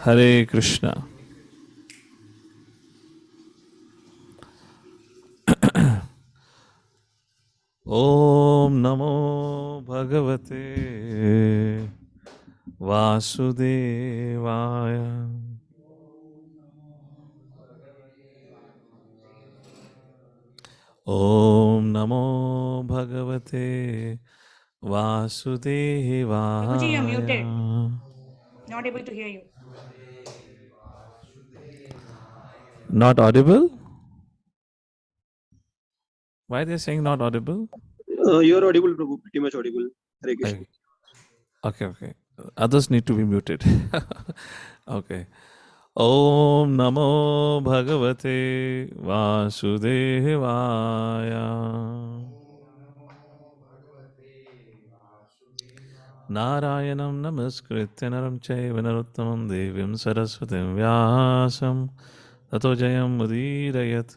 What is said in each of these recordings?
Hare Krishna. Om Namo Bhagavate Vasudevaya. Om Namo Bhagavate Prabhuji, you're muted. Vasudevaya. Not able to hear you. Not audible? Why are they saying not audible? You are audible, Prabhu. Pretty much audible. Hare Krishna. Okay, okay. Others need to be muted. Okay. Om Namo Bhagavate Vasudevaya. Narayanam Namaskritya Naram Chaiva Narottamam Devim Saraswatim Vyasam Tato Jayam Mudirayat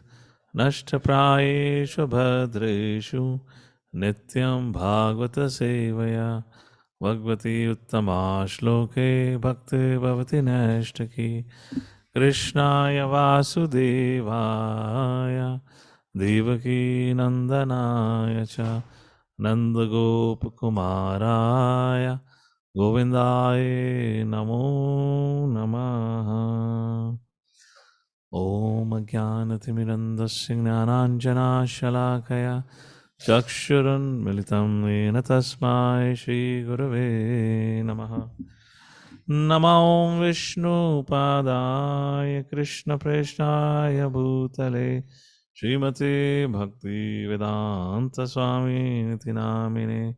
Nashtaprayeshu Bhadreshu Nityam Bhagavata Sevaya Bhagavati Uttama Shloke Bhakti Bhavati Nashtaki Krishnaya Vasudevaya Devaki Nandanaya Cha Nandagopkumaraya Govindaya Namo Namaha Om Jnanatimirandasya Gnananjana Shalakaya Chakshurun Militam Vena Tasmai Shri Gurave Namaha Namo Vishnu Padaya Krishna Preshnaya Bhutale Srimate Bhakti Vedanta Swami Niti Namine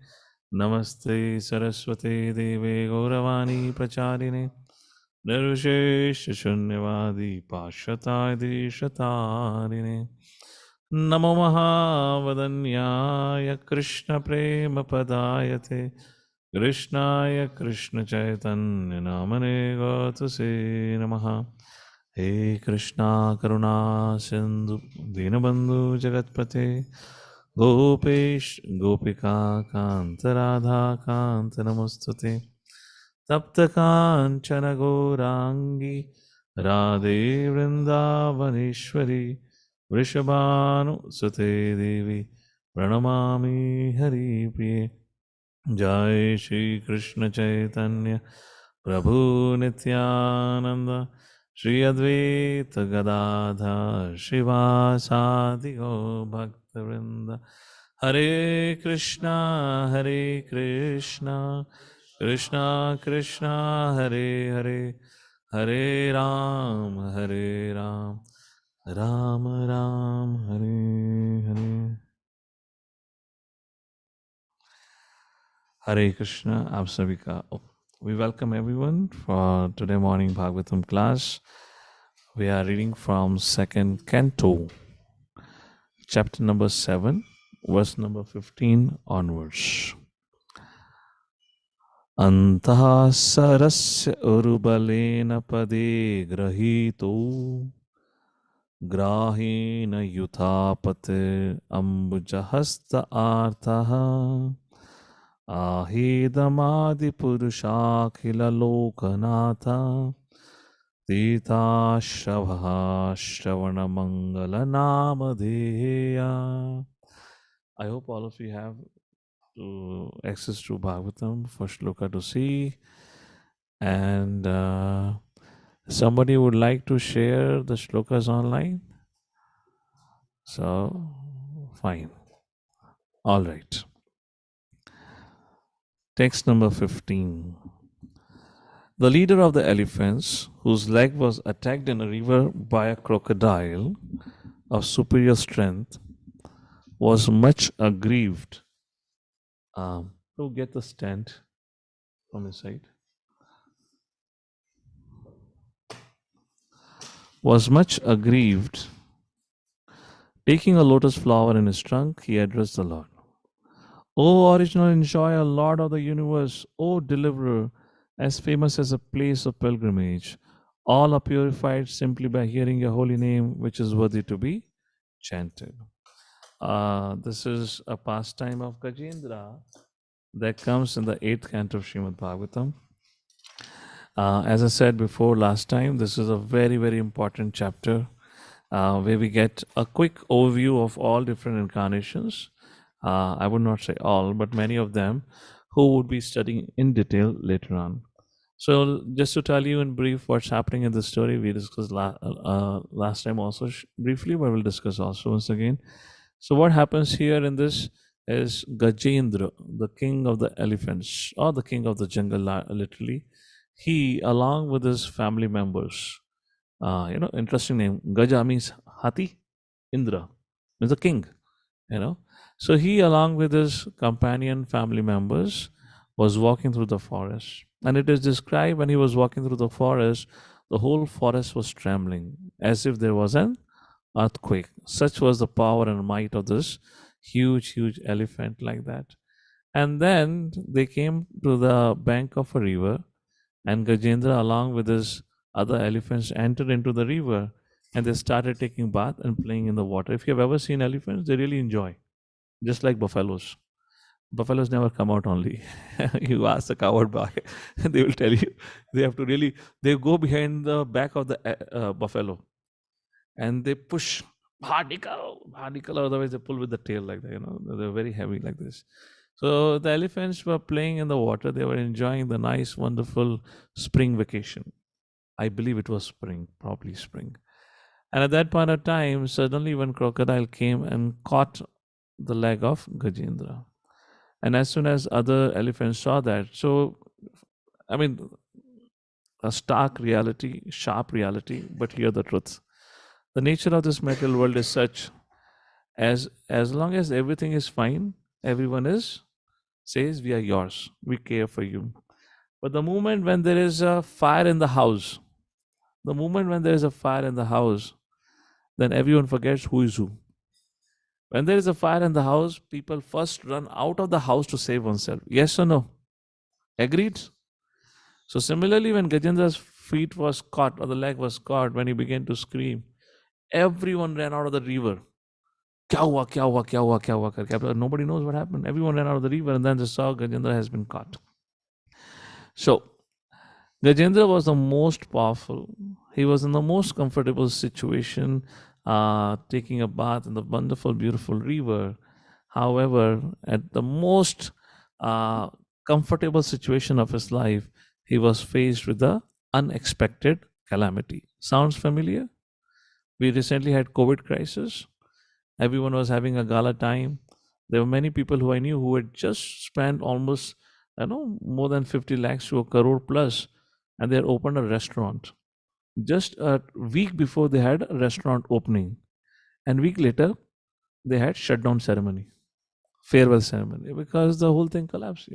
Namaste Saraswate Deve Gauravani Pracharine Nirvishesh Shunyavadi Pashatadi Shatarine Namo Mahavadanyaya Krishna Prema Padayate Krishnaya Krishna Chaitanya Namane Gatuse Namaha He Krishna Karuna Sindhu Dinabandhu Jagatpate Gopesh Gopika Kanta Radha Kanta Namostute Tapta Kanchana Gourangi Radhe Vrindavaneshwari Vrishabhanu Sute Devi Pranamami Hari Priye Jai Shri Krishna Chaitanya Prabhu Nityananda Shri Advaita Gadadha Shivasadi Go Bhaktivinoda Hare Krishna Hare Krishna Krishna Krishna Hare Hare Hare Ram Hare Ram Ram Ram Hare Hare Hare Krishna, आप सभी का we welcome everyone for today morning Bhagavatam class. We are reading from second Canto, chapter number 7, verse number 15 onwards. Antah sarasya urubalena pade grahito grahina yuthapate ambujahasta artaha Ahidamadi Purushakila Lokanatha Tita Shavha Shravana Mangala Namadeya. I hope all of you have access to Bhagavatam for Shloka to see. And somebody would like to share the Shlokas online? So, fine. All right. Text number 15. The leader of the elephants, whose leg was attacked in a river by a crocodile of superior strength, was much aggrieved. To get the stand from his side. Was much aggrieved. Taking a lotus flower in his trunk, he addressed the Lord. O original enjoyer, Lord of the universe, O deliverer, as famous as a place of pilgrimage, all are purified simply by hearing your holy name, which is worthy to be chanted. This is a pastime of Gajendra that comes in the 8th canto of Srimad Bhagavatam. As I said before last time, this is a very, very important chapter where we get a quick overview of all different incarnations. I would not say all, but many of them who would be studying in detail later on. So, just to tell you in brief what's happening in the story, we discussed last time also briefly, but we'll discuss also once again. So, what happens here in this is Gajendra, the king of the elephants, or the king of the jungle, literally. He, along with his family members, interesting name. Gaja means Hati, Indra means the king, So he, along with his companion family members, was walking through the forest. And it is described when he was walking through the forest, the whole forest was trembling as if there was an earthquake. Such was the power and might of this huge, huge elephant, like that. And then they came to the bank of a river, and Gajendra, along with his other elephants, entered into the river, and they started taking bath and playing in the water. If you have ever seen elephants, they really enjoy, just like buffaloes. Buffaloes never come out only. You ask the coward boy, they will tell you they have to really, they go behind the back of the buffalo and they push, vertical, otherwise they pull with the tail like that, they're very heavy like this. So the elephants were playing in the water. They were enjoying the nice, wonderful spring vacation. I believe it was spring, probably spring. And at that point of time, suddenly one crocodile came and caught the leg of Gajendra. And as soon as other elephants saw that, so, I mean, a stark reality, sharp reality, but hear the truth. The nature of this material world is such, as long as everything is fine, everyone says, we are yours, we care for you. But the moment when there is a fire in the house, then everyone forgets who is who. When there is a fire in the house, people first run out of the house to save oneself. Yes or no? Agreed? So similarly, when Gajendra's feet was caught, or the leg was caught, when he began to scream, everyone ran out of the river. Kya hua, kya hua, kya hua, kya hua, karke. Nobody knows what happened. Everyone ran out of the river, and then they saw Gajendra has been caught. So Gajendra was the most powerful. He was in the most comfortable situation, taking a bath in the wonderful, beautiful river. However, at the most comfortable situation of his life, he was faced with the unexpected calamity. Sounds familiar? We recently had COVID crisis. Everyone was having a gala time. There were many people who I knew who had just spent almost, more than 50 lakhs to a crore plus, and they had opened a restaurant. Just a week before, they had a restaurant opening, and a week later, they had shutdown ceremony, farewell ceremony, because the whole thing collapsed.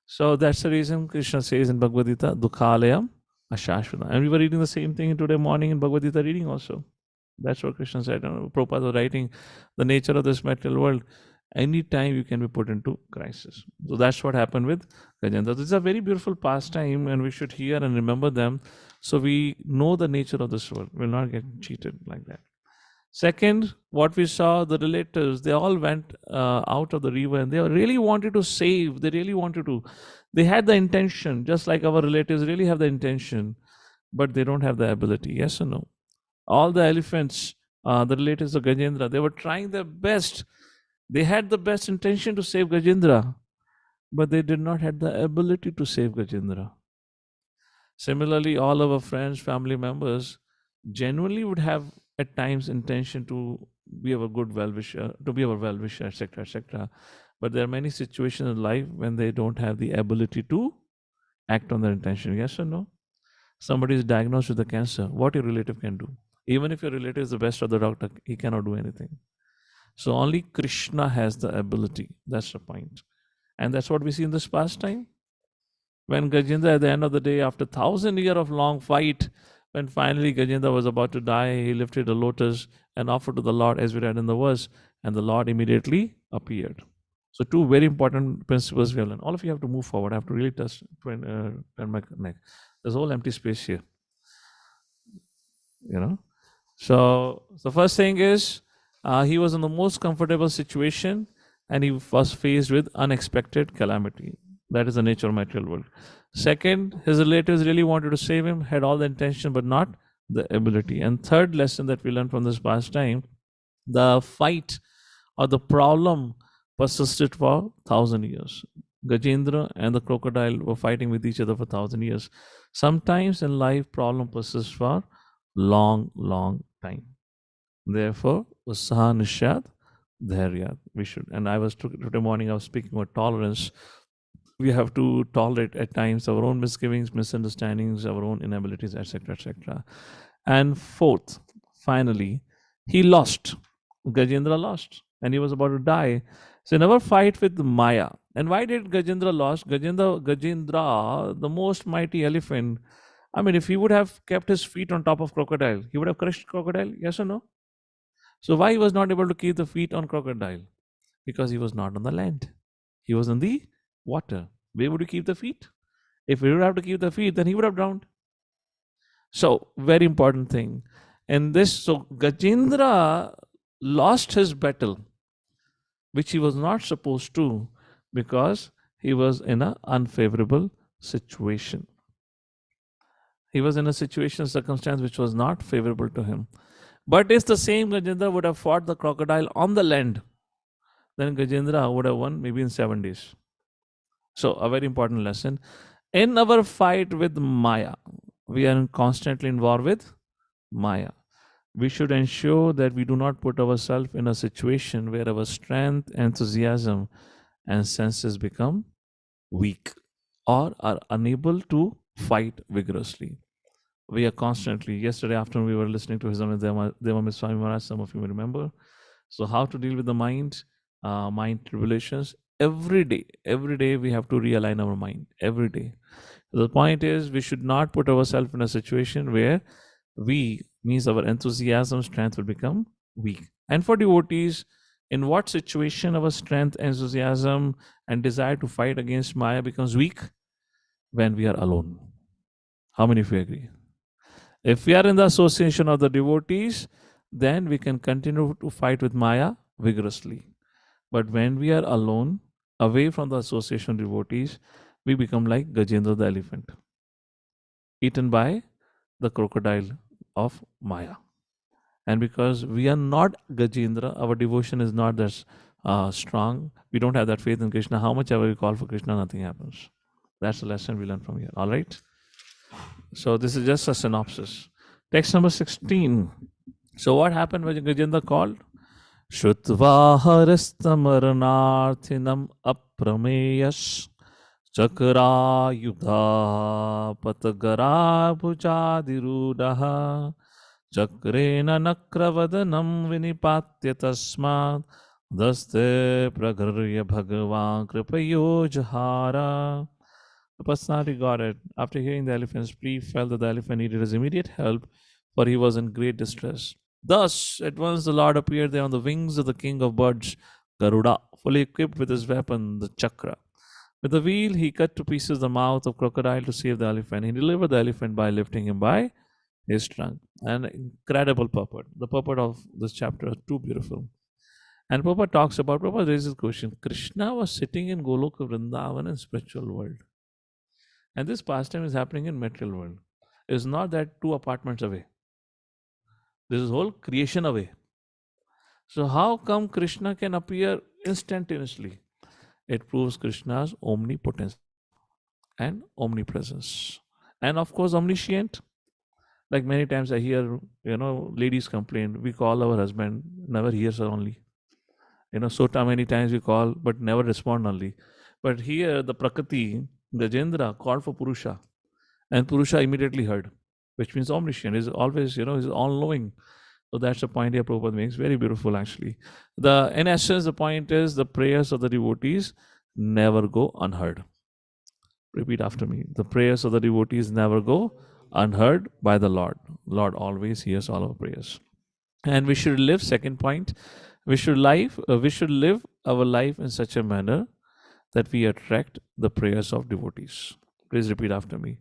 So that's the reason Krishna says in Bhagavad Gita, "Dukhalayam ashashvatam." And we were reading the same thing today morning in Bhagavad Gita reading also. That's what Krishna said. Prabhupada was writing the nature of this material world. Any time you can be put into crisis. So that's what happened with Gajendra. This is a very beautiful pastime, and we should hear and remember them, so we know the nature of this world. We'll not get cheated like that. Second, what we saw, the relatives, they all went out of the river, and they really wanted to save. They had the intention, just like our relatives really have the intention, but they don't have the ability. Yes or no? All the elephants, the relatives of Gajendra, they were trying their best. They had the best intention to save Gajendra, but they did not have the ability to save Gajendra. Similarly, all our friends, family members, genuinely would have at times intention to be our good well-wisher, etc., etc. But there are many situations in life when they don't have the ability to act on their intention. Yes or no? Somebody is diagnosed with a cancer. What your relative can do? Even if your relative is the best of the doctor, he cannot do anything. So only Krishna has the ability. That's the point. And that's what we see in this pastime. When Gajendra, at the end of the day, after 1,000 years of long fight, when finally Gajendra was about to die, he lifted a lotus and offered to the Lord, as we read in the verse, and the Lord immediately appeared. So two very important principles we have learned. All of you have to move forward. I have to really turn my neck. There's a whole empty space here. So the first thing is, he was in the most comfortable situation, and he was faced with unexpected calamity. That is the nature of material world. Second, his relatives really wanted to save him, had all the intention but not the ability. And third lesson that we learned from this past time, the fight or the problem persisted for 1,000 years. Gajendra and the crocodile were fighting with each other for 1,000 years. Sometimes in life, problem persists for long time. Therefore, Usaha Nishad Dhairya. We should. And I was today morning, I was speaking about tolerance. We have to tolerate at times our own misgivings, misunderstandings, our own inabilities, etc., etc. And fourth, finally, he lost. Gajendra lost, and he was about to die. So never fight with Maya. And why did Gajendra lost? Gajendra, the most mighty elephant. I mean, if he would have kept his feet on top of crocodile, he would have crushed crocodile. Yes or no? So why he was not able to keep the feet on crocodile? Because he was not on the land. He was in the water. Where would you keep the feet? If he would have to keep the feet, then he would have drowned. So very important thing. And this, so Gajendra lost his battle, which he was not supposed to, because he was in an unfavorable situation. He was in a situation, circumstance which was not favorable to him. But if the same Gajendra would have fought the crocodile on the land, then Gajendra would have won maybe in 7 days. So a very important lesson. In our fight with Maya, we are constantly involved with Maya. We should ensure that we do not put ourselves in a situation where our strength, enthusiasm, and senses become weak or are unable to fight vigorously. We are constantly, yesterday afternoon we were listening to His Holiness Devamit Swami Maharaj, some of you may remember. So how to deal with the mind tribulations. Every day we have to realign our mind, every day. The point is, we should not put ourselves in a situation where means our enthusiasm, strength will become weak. And for devotees, in what situation our strength, enthusiasm, and desire to fight against Maya becomes weak? When we are alone. How many of you agree? If we are in the association of the devotees, then we can continue to fight with Maya vigorously. But when we are alone, away from the association of devotees, we become like Gajendra the elephant, eaten by the crocodile of Maya. And because we are not Gajendra, our devotion is not that strong. We don't have that faith in Krishna. How much ever we call for Krishna, nothing happens. That's the lesson we learn from here. All right. So this is just a synopsis. Text number 16. So what happened when Gajendra called? Shutva haristamarnarthinam aprameyas chakra yudha patagara bhujadirudaha chakrena nakravadanam vinipatya tasmat daste pragarya bhagavan kripayo jahara. The personality got it. After hearing the elephant's plea, felt that the elephant needed his immediate help, for he was in great distress. Thus, at once the Lord appeared there on the wings of the king of birds, Garuda, fully equipped with his weapon, the chakra. With the wheel, he cut to pieces the mouth of crocodile to save the elephant. He delivered the elephant by lifting him by his trunk. An incredible purport. The purport of this chapter is too beautiful. And Prabhupada talks about, Prabhupada raises the question, Krishna was sitting in Goloka Vrindavan in spiritual world. And this pastime is happening in material world. It's not that 2 apartments away. This is whole creation away. So how come Krishna can appear instantaneously? It proves Krishna's omnipotence and omnipresence. And of course, omniscient. Like many times I hear, ladies complain, we call our husband, never hears her only. So many times we call, but never respond only. But here the Prakriti, Gajendra called for Purusha, and Purusha immediately heard, which means omniscient, is always, is all-knowing. So that's the point here Prabhupada makes, very beautiful actually. In essence, the point is the prayers of the devotees never go unheard. Repeat after me. The prayers of the devotees never go unheard by the Lord. Lord always hears all our prayers. And we should live, second point, we should live our life in such a manner that we attract the prayers of devotees. Please repeat after me.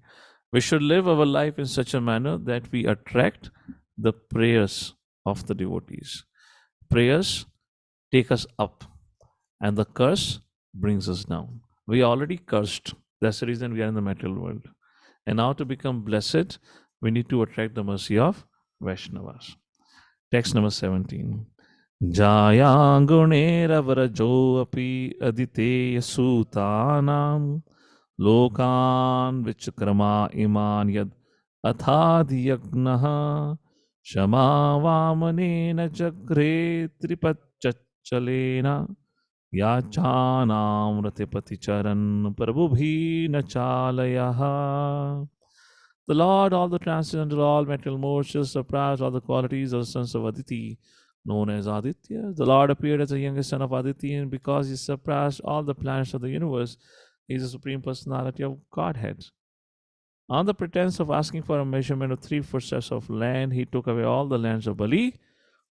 We should live our life in such a manner that we attract the prayers of the devotees. Prayers take us up, and the curse brings us down. We already cursed That's the reason we are in the material world. And now to become blessed, we need to attract the mercy of Vaishnavas. Text number 17. Jaya guneravrajo api aditeya sutanam lokan vichakrama iman yad athadhyagnaha shama vamanena chakre tripachachalena yachanam ratipati charan prabhubhi nachalayaha. The Lord, all the transcendental, all material motions, surpassed all the qualities of the sons of Aditi, known as Aditya. The Lord appeared as the youngest son of Aditi, and because he surpassed all the planets of the universe, he is the supreme personality of Godhead. On the pretense of asking for a measurement of 3 footsteps of land, he took away all the lands of Bali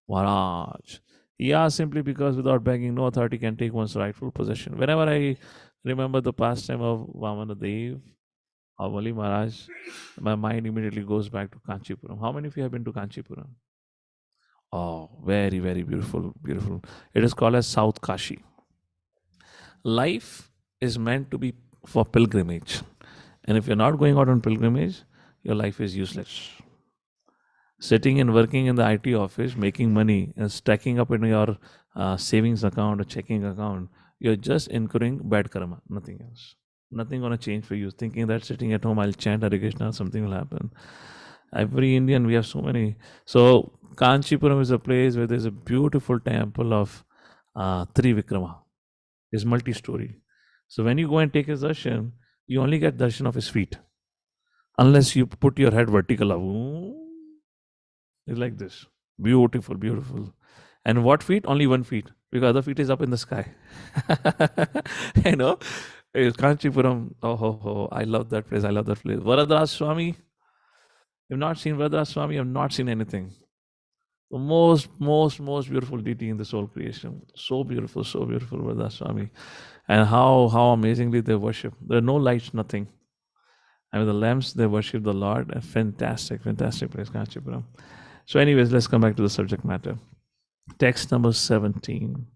Maharaj. He asked simply because without begging, no authority can take one's rightful possession. Whenever I remember the pastime of Vamanadev, Bali Maharaj, my mind immediately goes back to Kanchipuram. How many of you have been to Kanchipuram? Oh, very, very beautiful, beautiful. It is called as South Kashi. Life is meant to be for pilgrimage. And if you're not going out on pilgrimage, your life is useless. Sitting and working in the IT office, making money and stacking up in your savings account or checking account, you're just incurring bad karma, nothing else. Nothing gonna change for you. Thinking that sitting at home, I'll chant Hare Krishna, something will happen. Every Indian, we have so many. So Kanchipuram is a place where there's a beautiful temple of Trivikrama. It's multi-story. So when you go and take his darshan, you only get darshan of his feet. Unless you put your head vertical up. It's like this. Beautiful, beautiful. And what feet? Only one feet. Because other feet is up in the sky. You know? Kanchipuram, I love that place. I love that place. Varadaraj Swami, you've not seen Varadaraj Swami, you've not seen anything. The most beautiful deity in this whole creation. So beautiful, Varadaraj Swami. And how amazingly they worship. There are no lights, nothing. And with the lamps, they worship the Lord. A fantastic place, Kanchipuram. So anyways, let's come back to the subject matter. Text number 17.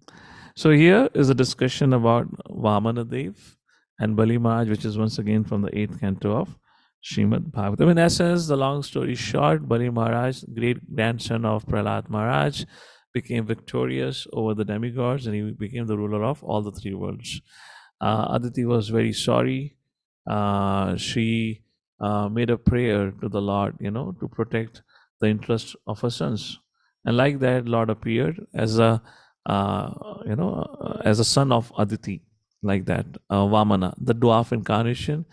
So here is a discussion about Vamanadev and Bali Maharaj, which is once again from the 8th canto of Srimad Bhagavatam. In essence, the long story short, Bali Maharaj, great grandson of Prahlad Maharaj, became victorious over the demigods and he became the ruler of all the 3 worlds. Aditi was very sorry. She made a prayer to the Lord, to protect the interest of her sons. And like that, Lord appeared as a son of Aditi, like that, Vamana, the dwarf incarnation.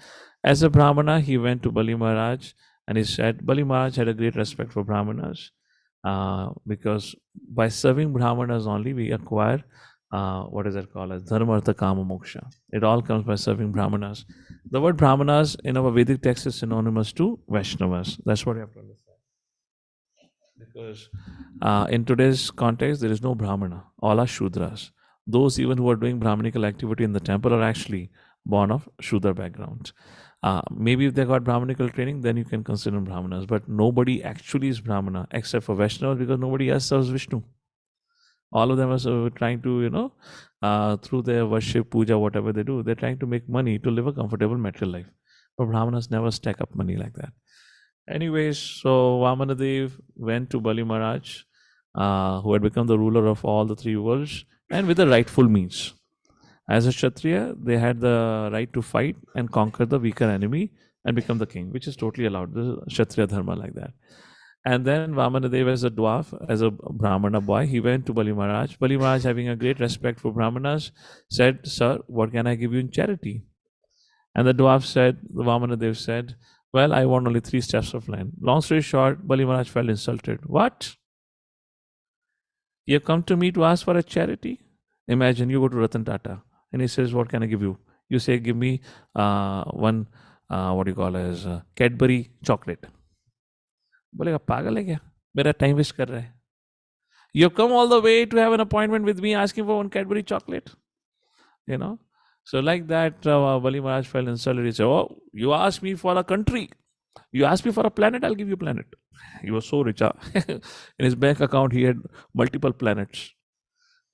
As a Brahmana, he went to Bali Maharaj and he said, Bali Maharaj had a great respect for Brahmanas because by serving Brahmanas only, we acquire, what is that called as Dharma, Artha, Kama, Moksha. It all comes by serving Brahmanas. The word Brahmanas in our Vedic text is synonymous to Vaishnavas. That's what you have to understand. Because in today's context, there is no Brahmana. All are Shudras. Those even who are doing Brahmanical activity in the temple are actually born of Shudra backgrounds. Maybe if they got Brahmanical training, then you can consider Brahmanas. But nobody actually is Brahmana except for Vaishnavas because nobody else serves Vishnu. All of them are trying to, through their worship, puja, whatever they do, they're trying to make money to live a comfortable material life. But Brahmanas never stack up money like that. Anyways, so Vamanadev went to Bali Maharaj, who had become the ruler of all the 3 worlds, and with the rightful means. As a Kshatriya, they had the right to fight and conquer the weaker enemy and become the king, which is totally allowed. This is Kshatriya Dharma like that. And then Vamanadev, as a dwarf, as a Brahmana boy, he went to Bali Maharaj. Bali Maharaj, having a great respect for Brahmanas, said, Sir, what can I give you in charity? And the dwarf said, the Vamanadev said, well, I want only 3 steps of land. Long story short, Bali Maharaj felt insulted. What? You come to me to ask for a charity? Imagine you go to Ratan Tata and he says, what can I give you? You say, give me one, what do you call as Cadbury chocolate. बोलेगा पागल है क्या? मेरा time waste कर रहा है. You come all the way to have an appointment with me asking for one Cadbury chocolate. So like that, Bali Maharaj fell insulted. He said, oh, you asked me for a country. You asked me for a planet, I'll give you a planet. He was so rich. In his bank account, he had multiple planets.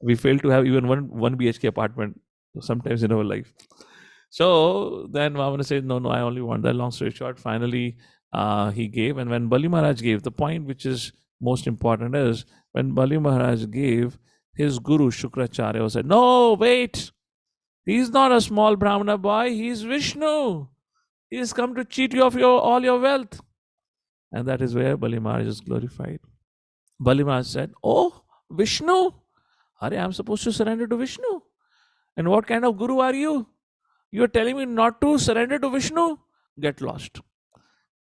We failed to have even one BHK apartment sometimes in our life. So then Vamana said, no, I only want that. Long story short, finally he gave. And when Bali Maharaj gave, the point which is most important is when Bali Maharaj gave, his guru Shukracharya said, no, wait, he's not a small Brahmana boy, he's Vishnu. He has come to cheat you of all your wealth. And that is where Bali Maharaj is glorified. Bali Maharaj said, oh, Vishnu? Are I'm supposed to surrender to Vishnu? And what kind of guru are you? You are telling me not to surrender to Vishnu? Get lost.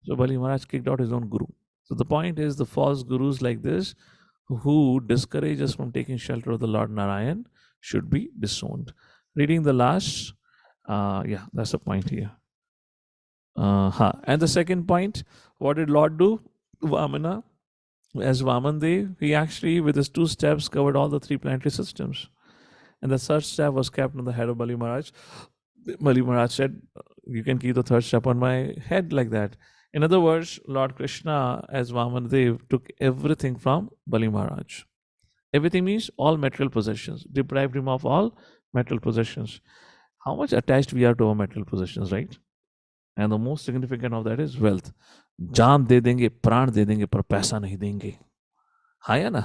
So Bali Maharaj kicked out his own guru. So the point is the false gurus like this who discourage us from taking shelter of the Lord Narayan should be disowned. Reading the last, that's the point here. And the second point, what did Lord do? Vamana, as Vamandev, he actually with his 2 steps covered all the 3 planetary systems. And the 3rd step was kept on the head of Bali Maharaj. Bali Maharaj said, you can keep the 3rd step on my head like that. In other words, Lord Krishna as Vamandev took everything from Bali Maharaj. Everything means all material possessions, deprived him of all material possessions. How much attached we are to our material possessions, right? And the most significant of that is wealth. जान दे देंगे, प्राण दे देंगे, पर पैसा नहीं देंगे. हाँ या ना?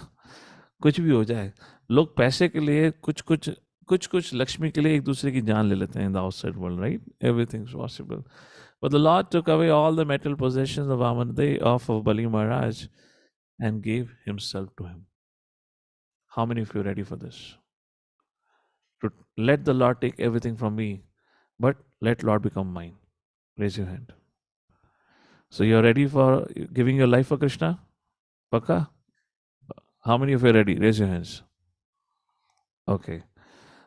कुछ भी हो जाए, लोग पैसे के लिए कुछ लक्ष्मी के लिए एक दूसरे की जान ले लेते हैं in the outside world, right? Everything's possible. But the Lord took away all the material possessions of Vamandev, of Bali Maharaj, and gave himself to him. How many of you are ready for this? To let the Lord take everything from me, but let Lord become mine. Raise your hand. So you're ready for giving your life for Krishna? Paka? How many of you are ready? Raise your hands. Okay.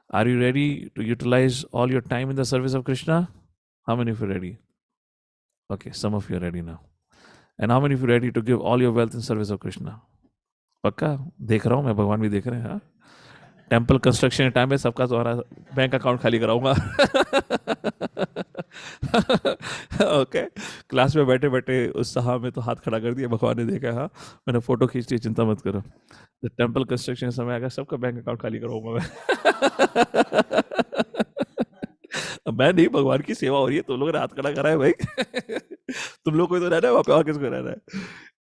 Are you ready to utilize all your time in the service of Krishna? How many of you are ready? Okay, some of you are ready now. And how many of you are ready to give all your wealth in service of Krishna? पक्का देख रहा हूँ मैं, भगवान भी देख रहे हैं. टेम्पल कंस्ट्रक्शन टाइम में सबका तुम्हारा बैंक अकाउंट खाली कराऊंगा. ओके, क्लास में बैठे बैठे उत्साह में तो हाथ खड़ा कर दिया, भगवान ने देखा. हाँ, मैंने फोटो खींच ली, चिंता मत करो. तो टेम्पल कंस्ट्रक्शन समय आएगा, सबका बैंक अकाउंट खाली कराऊंगा मैं. मैं नहीं, भगवान की सेवा हो रही है, तुम लोगों ने हाथ खड़ा करा है भाई. तुम लोग को तो रहना है वहाँ पे, और किसको रहना है.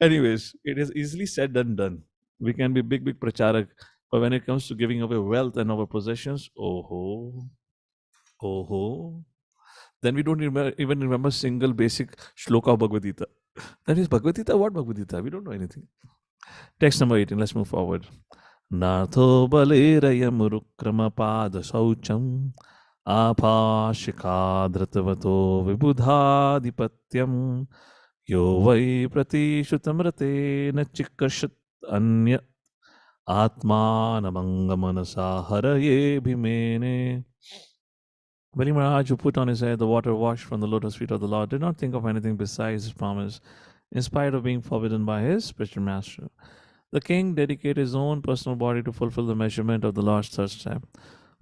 Anyways, it is easily said and done. We can be big pracharak, but when it comes to giving away wealth and our possessions, then we don't even remember single basic shloka of Bhagavad Gita. That is Bhagavad Gita. What Bhagavad Gita? We don't know anything. Text number 18. Let's move forward. Natho balerayam rukrama pada saucham apashikadratavato vibudhadipatyam yo vai pratishutamrate na chikashat anya atmanamangamanasa haraye bhimene. Bali Maharaj, who put on his head the water washed from the lotus feet of the Lord, did not think of anything besides his promise, in spite of being forbidden by his spiritual master. The king dedicated his own personal body to fulfill the measurement of the Lord's 3rd step.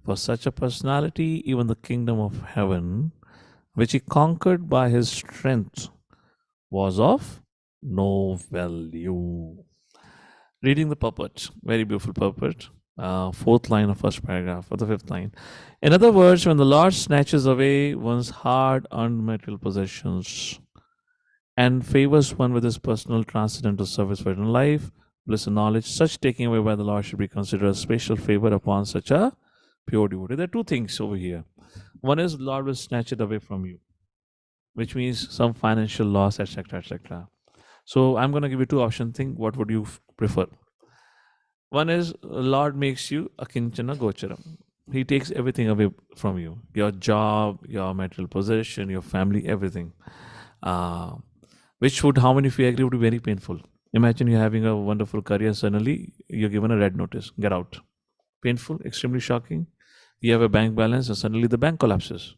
For such a personality, even the kingdom of heaven, which he conquered by his strength, was of no value. Reading the puppet, very beautiful puppet, 4th line of 1st paragraph, or the 5th line. In other words, when the Lord snatches away one's hard-earned material possessions and favors one with his personal transcendental service for eternal life, bliss and knowledge, such taking away by the Lord should be considered a special favor upon such a pure devotee. There are 2 things over here. One is the Lord will snatch it away from you, which means some financial loss, etc., etc. So I'm going to give you 2 options. Think, what would you prefer? One is, Lord makes you a kinchana gocharam. He takes everything away from you. Your job, your material possession, your family, everything. Which would, how many of you agree, would be very painful? Imagine you're having a wonderful career, suddenly you're given a red notice. Get out. Painful, extremely shocking. You have a bank balance and suddenly the bank collapses.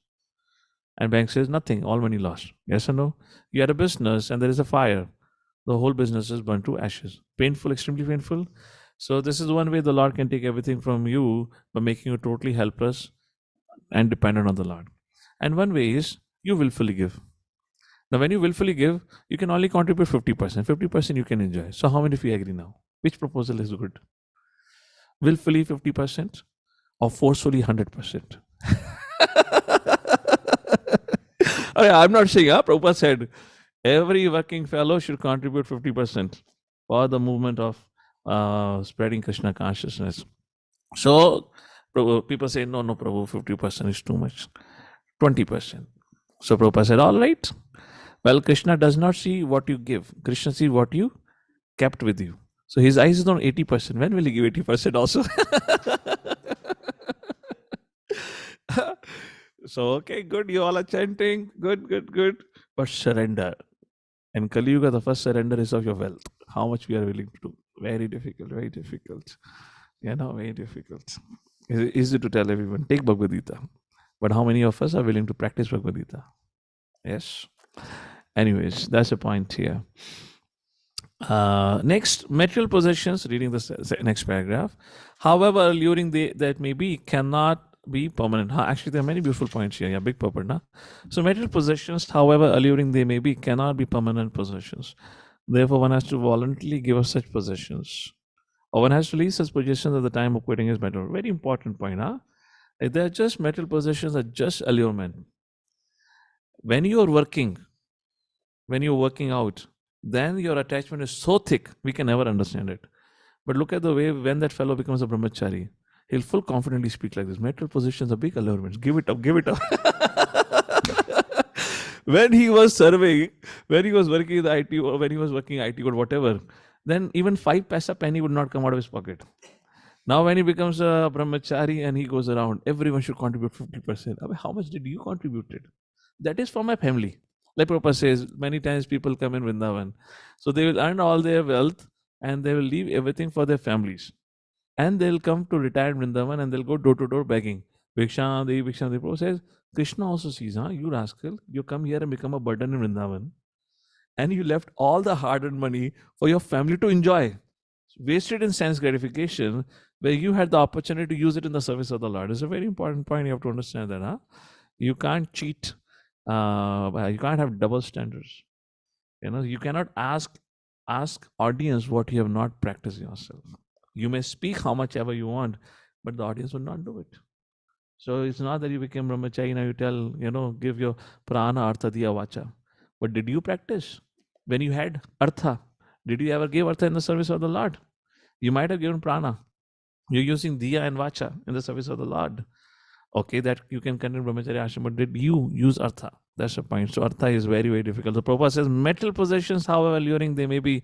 And bank says nothing, all money lost. Yes or no? You had a business and there is a fire. The whole business is burned to ashes. Painful, extremely painful. So this is one way the Lord can take everything from you by making you totally helpless and dependent on the Lord. And one way is you willfully give. Now when you willfully give, you can only contribute 50%. 50% you can enjoy. So how many of you agree now? Which proposal is good? Willfully 50% or forcefully 100%? I'm not saying, Prabhupada said every working fellow should contribute 50% for the movement of spreading Krishna consciousness. So people say, no, Prabhu, 50% is too much. 20%. So Prabhupada said, all right. Well, Krishna does not see what you give. Krishna sees what you kept with you. So his eyes is on 80%. When will he give 80% also? So, okay, good. You all are chanting. Good. But surrender. And Kali Yuga, the first surrender is of your wealth. How much we are willing to do. Very difficult. Very difficult. Very difficult. It's easy to tell everyone, take Bhagavad Gita. But how many of us are willing to practice Bhagavad Gita? Yes. Anyways, that's the point here. Next, material possessions, reading the next paragraph. However alluring that may be, cannot be permanent. Actually, there are many beautiful points here. Yeah, big purport. Na? So material possessions, however alluring they may be, cannot be permanent possessions. Therefore, one has to voluntarily give up such possessions. Or one has to leave such possessions at the time of quitting his material. Very important point. If they're just material possessions, are just allurement. When you are working, when you're working out, then your attachment is so thick, we can never understand it. But look at the way when that fellow becomes a brahmachari, he'll full confidently speak like this. Material possessions are big allurements. Give it up, give it up. When he was serving, when he was working in the IT, or when he was working IT or whatever, then even 5 paisa penny would not come out of his pocket. Now when he becomes a brahmachari and he goes around, everyone should contribute 50%. How much did you contribute? That is for my family. Like Prabhupada says, many times people come in Vrindavan. So they will earn all their wealth and they will leave everything for their families. And they'll come to retired Vrindavan and they'll go door to door begging. Bhiksha Devi. Prabhupada says, Krishna also sees, you rascal, you come here and become a burden in Vrindavan. And you left all the hard-earned money for your family to enjoy. Wasted in sense gratification, where you had the opportunity to use it in the service of the Lord. It's a very important point. You have to understand that. You can't cheat. You can't have double standards. You cannot ask audience what you have not practiced yourself. You may speak how much ever you want, but the audience will not do it. So it's not that you became brahmachari, now you tell, give your prana artha diya vacha. But did you practice? When you had artha, did you ever give artha in the service of the Lord? You might have given prana. You're using diya and vacha in the service of the Lord. Okay, that you can continue brahmacharya ashram, but did you use artha? That's the point. So artha is very, very difficult. The Prabhupada says material possessions, however alluring they may be,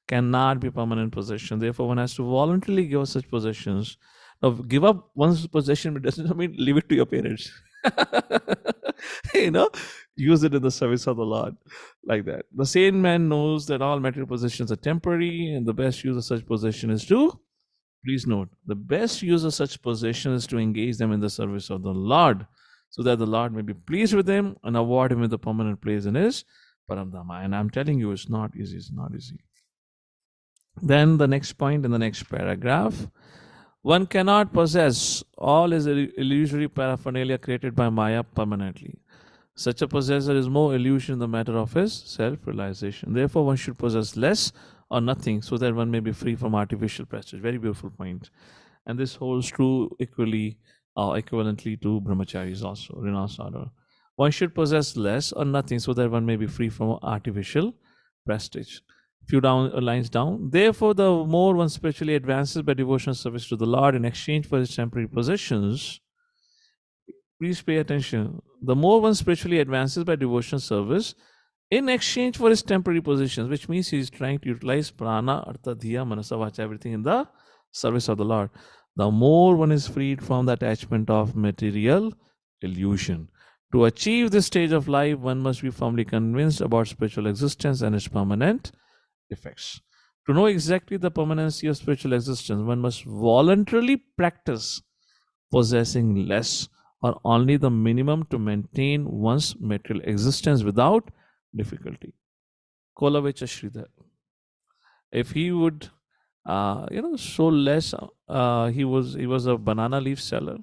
cannot be permanent possession. Therefore, one has to voluntarily give up such possessions. Now, give up one's possession, but doesn't mean leave it to your parents. Use it in the service of the Lord, like that. The sane man knows that all material possessions are temporary, and the best use of such possession is to, please note, the best use of such possession is to engage them in the service of the Lord, so that the Lord may be pleased with him and award him with a permanent place in his Paramdhama. And I'm telling you, it's not easy. It's not easy. Then the next point in the next paragraph. One cannot possess all his illusory paraphernalia created by Maya permanently. Such a possessor is more illusion in the matter of his self-realization. Therefore, one should possess less or nothing so that one may be free from artificial prestige. Very beautiful point. And this holds true equally or equivalently to brahmacharis also, renounced order. One should possess less or nothing so that one may be free from artificial prestige. Few lines down. Therefore, the more one spiritually advances by devotional service to the Lord in exchange for his temporary possessions, please pay attention. The more one spiritually advances by devotional service in exchange for his temporary possessions, which means he is trying to utilize prana, artha, dhiya, manasa, vacha, everything in the service of the Lord, the more one is freed from the attachment of material illusion. To achieve this stage of life, one must be firmly convinced about spiritual existence and its permanent effects. To know exactly the permanency of spiritual existence, one must voluntarily practice possessing less or only the minimum to maintain one's material existence without difficulty. Kolavecha Sridhar. If he would, so less, he was a banana leaf seller,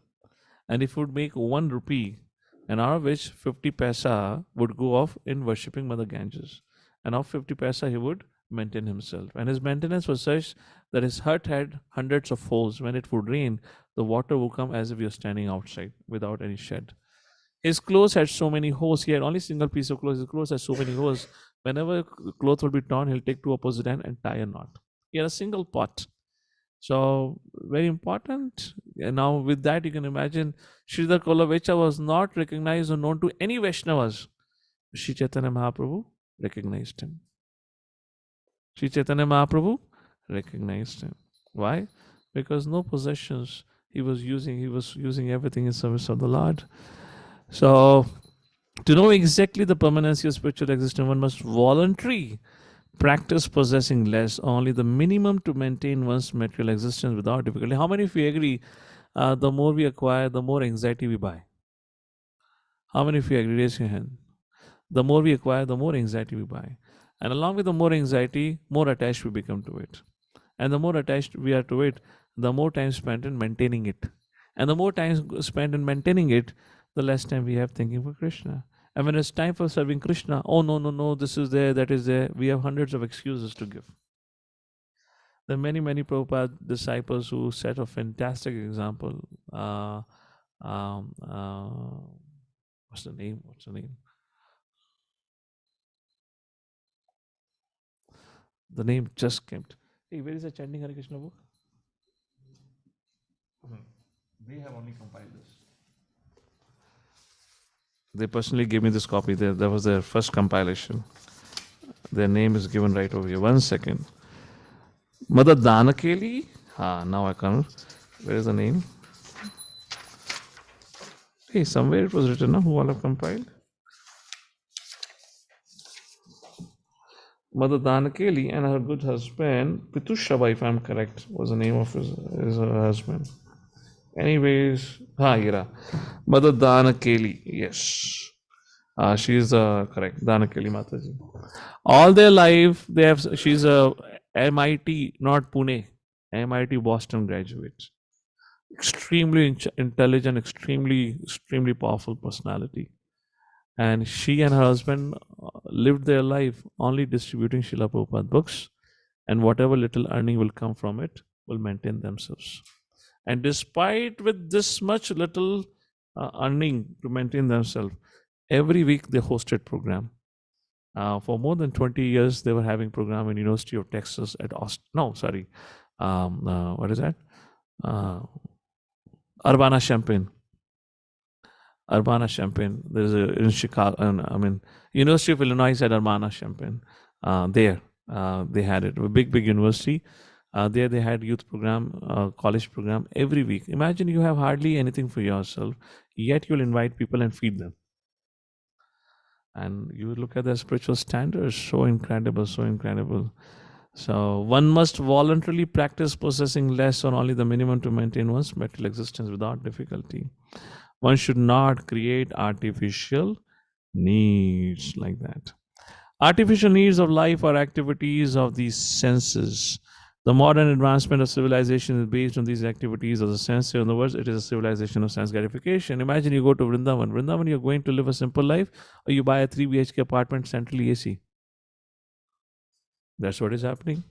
and if he would make 1 rupee, and out of which 50 paisa would go off in worshipping Mother Ganges, and of 50 paisa he would maintain himself. And his maintenance was such that his hut had hundreds of holes. When it would rain, the water would come as if you're standing outside without any shed. His clothes had so many holes. He had only single piece of clothes. His clothes had so many holes. Whenever cloth will be torn, he'll take to opposite end and tie a knot. He had a single pot. So very important. And now with that, you can imagine Sridhar Kolavecha was not recognized or known to any Vaishnavas. Sri Chaitanya Mahaprabhu recognized him. Sri Chaitanya Mahaprabhu recognized him. Why? Because no possessions. He was using everything in service of the Lord. So to know exactly the permanency of spiritual existence, one must voluntarily practice possessing less, only the minimum to maintain one's material existence without difficulty. How many of you agree? The more we acquire, the more anxiety we buy. How many of you agree? Raise your hand. The more we acquire, the more anxiety we buy. And along with the more anxiety, more attached we become to it. And the more attached we are to it, the more time spent in maintaining it. And the more time spent in maintaining it, the less time we have thinking for Krishna. And when it's time for serving Krishna, oh no, this is there, that is there, we have hundreds of excuses to give. There are many Prabhupada disciples who set a fantastic example. What's the name? The name just came. Hey, where is the chanting Hare Krishna book? They have only compiled this. They personally gave me this copy. That was their first compilation. Their name is given right over here. 1 second. Madan Sundar. Now I can. Where is the name? Hey, somewhere it was written. Who all have compiled? Mother Danakeli and her good husband, Pitushaba, if I'm correct, was the name of his husband. Anyways, Hira. Mother Danakeli, yes. She is correct, Danakeli Mataji. All their life, she's a MIT, not Pune, MIT Boston graduate. Extremely intelligent, extremely powerful personality. And she and her husband lived their life only distributing Srila Prabhupada books, and whatever little earning will come from it will maintain themselves. And despite with this much little earning to maintain themselves, every week they hosted program. For more than 20 years, they were having program in University of Texas at Austin. No, sorry. What is that? Urbana-Champaign. Urbana-Champaign. There's in Chicago. University of Illinois at Urbana-Champaign. There, they had it. A big university. There they had youth program, college program every week. Imagine you have hardly anything for yourself, yet you'll invite people and feed them. And you look at their spiritual standards, so incredible. So one must voluntarily practice possessing less or only the minimum to maintain one's material existence without difficulty. One should not create artificial needs like that. Artificial needs of life are activities of these senses. The modern advancement of civilization is based on these activities of the senses. In other words, it is a civilization of sense gratification. Imagine you go to Vrindavan. Vrindavan, you're going to live a simple life, or you buy a 3 BHK apartment, centrally AC. That's what is happening.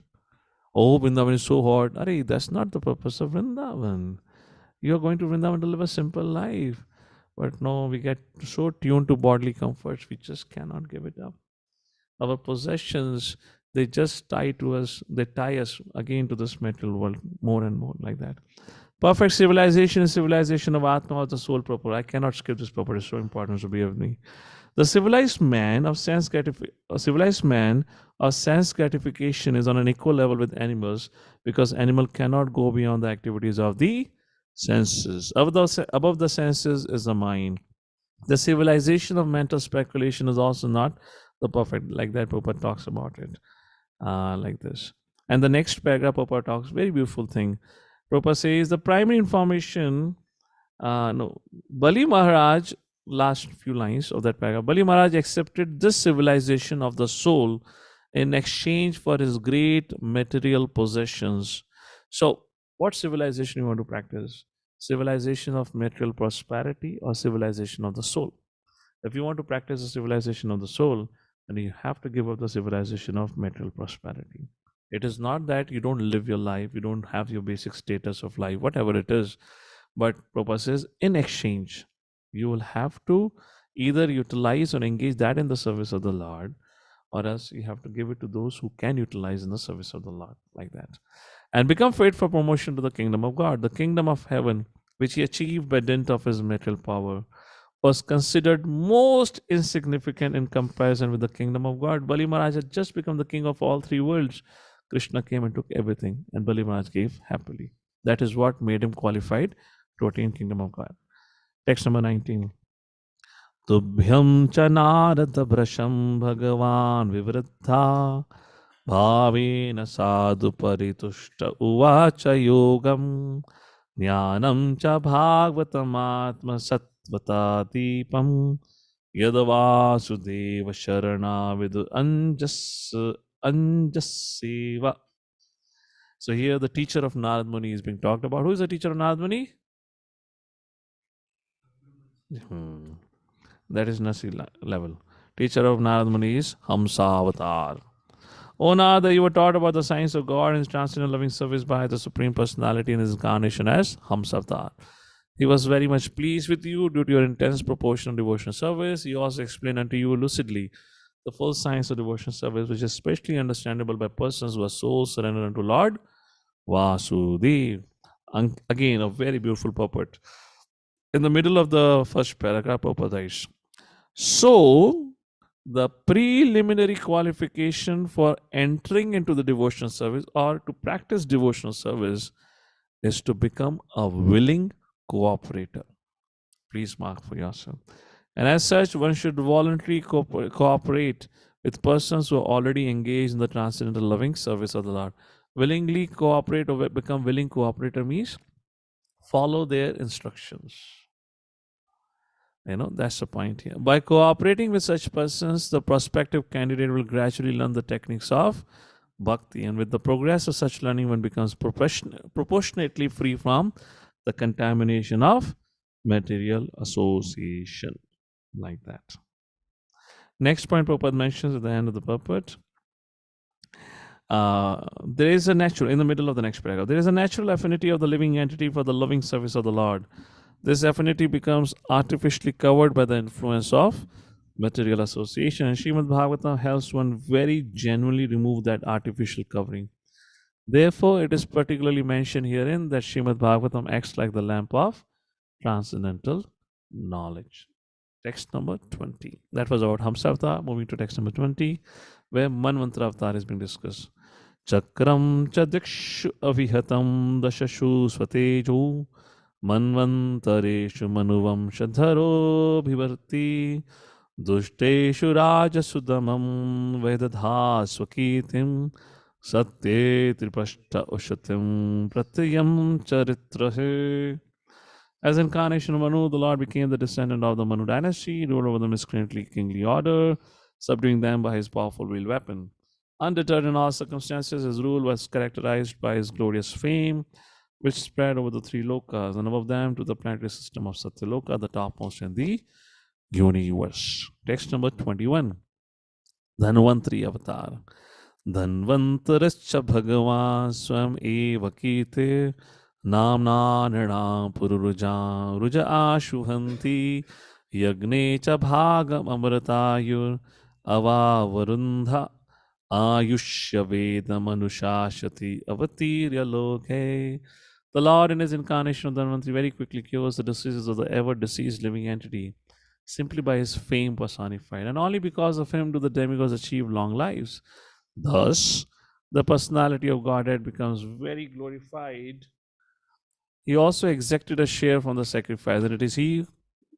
Oh, Vrindavan is so hot. Arey, that's not the purpose of Vrindavan. You're going to Vrindavan to live a simple life. But no, we get so tuned to bodily comforts, we just cannot give it up. Our possessions, they just tie us again to this material world more and more like that. Perfect civilization is civilization of Atma, or the soul proper. I cannot skip this proper, it's so important to be with me. The civilized man of sense gratification is on an equal level with animals, because animal cannot go beyond the activities of the senses. Above the senses is the mind. The civilization of mental speculation is also not the perfect, like that Prabhupada talks about it, like this. And the next paragraph, Prabhupada talks, very beautiful thing. Prabhupada says, the primary information, Bali Maharaj, last few lines of that paragraph, Bali Maharaj accepted this civilization of the soul in exchange for his great material possessions. So, what civilization you want to practice? Civilization of material prosperity or civilization of the soul? If you want to practice the civilization of the soul, then you have to give up the civilization of material prosperity. It is not that you don't live your life, you don't have your basic status of life, whatever it is. But Prabhupada says, in exchange, You will have to either utilize or engage that in the service of the Lord, or else you have to give it to those who can utilize in the service of the Lord, like that. And become fit for promotion to the kingdom of God. The kingdom of heaven, which he achieved by dint of his material power, was considered most insignificant in comparison with the kingdom of God. Bali Maharaj had just become the king of all three worlds. Krishna came and took everything, and Bali Maharaj gave happily. That is what made him qualified to attain kingdom of God. Text number 19. Tubhyam cha narad brasham bhagavan vivriddha bhavena sadhu paritushta uvacha yogam jnanam cha bhagavatam atma satvata deepam yadavasudeva sharana vidu anjaseva. So here the teacher of Narad Muni is being talked about. Who is the teacher of Narad Muni? That is Nasi level. Teacher of Narad Muni is Hamsa Avatar. O Narada, you were taught about the science of God and his transcendental loving service by the Supreme Personality in his incarnation as Hamsa Avatar. He was very much pleased with you due to your intense proportion of devotional service. He also explained unto you lucidly the full science of devotional service, which is especially understandable by persons who are so surrendered unto Lord Vasudev. Again, a very beautiful purport. In the middle of the first paragraph, Prabhupada, so the preliminary qualification for entering into the devotional service or to practice devotional service is to become a willing cooperator. Please mark for yourself. And as such, one should voluntarily cooperate with persons who are already engaged in the transcendental loving service of the Lord. Willingly cooperate or become willing cooperator means follow their instructions. That's the point here. By cooperating with such persons, the prospective candidate will gradually learn the techniques of bhakti, and with the progress of such learning, one becomes proportionately free from the contamination of material association, like that. Next point Prabhupada mentions at the end of the purport. There is a natural, in the middle of the next paragraph, there is a natural affinity of the living entity for the loving service of the Lord. This affinity becomes artificially covered by the influence of material association, and Srimad Bhagavatam helps one very genuinely remove that artificial covering. Therefore, it is particularly mentioned herein that Srimad Bhagavatam acts like the lamp of transcendental knowledge. Text number 20. That was about Hamsa Avatar. Moving to text number 20, where Manvantara Avatar is being discussed. Chakram chadikshu avihatam dashashu swatejo manvantareshu manuvamshadharo bhivarti दुष्टेषु राजसुदमं वेदधा स्वकीर्तिं सत्ये त्रिपष्ट उशतिं pratyam charitrahe. As incarnation of Manu, the Lord became the descendant of the Manu dynasty, ruled over the miscreantly kingly order, subduing them by his powerful wheeled weapon. Undeterred in all circumstances, his rule was characterized by his glorious fame, which spread over the three lokas, and above them to the planetary system of Satyaloka, the topmost in the universe. Text number 21. Dhanvantari Avatar. Dhanvantarascha Bhagavan Swam Eva Kite Namna Nirnam Pururuja Ruja Ashuhanti Yagne Cha Bhagam Amratayur Avavarundha Ayushya Veda Manushashati Avatirya Loke. The Lord in his incarnation of Dhanvantari very quickly cures the diseases of the ever deceased living entity simply by his fame personified, and only because of him do the demigods achieve long lives. Thus, the personality of Godhead becomes very glorified. He also exacted a share from the sacrifice, and it is he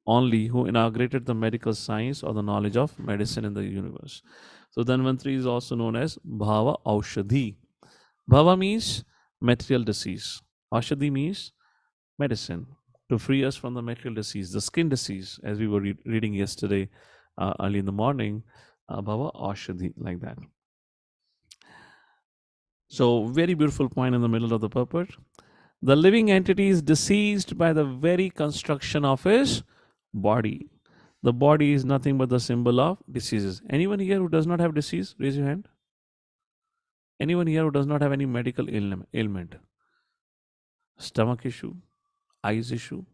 only who inaugurated the medical science or the knowledge of medicine in the universe. So, Dhanvantari is also known as Bhava Aushadhi. Bhava means material disease, Aushadhi means medicine, to free us from the material disease, the skin disease, as we were reading yesterday early in the morning, Bhava Aushadhi, like that. So, very beautiful point in the middle of the purport. The living entity is deceased by the very construction of his body. The body is nothing but the symbol of diseases. Anyone here who does not have disease, raise your hand. Anyone here who does not have any medical ailment? Stomach issue, eyes issue,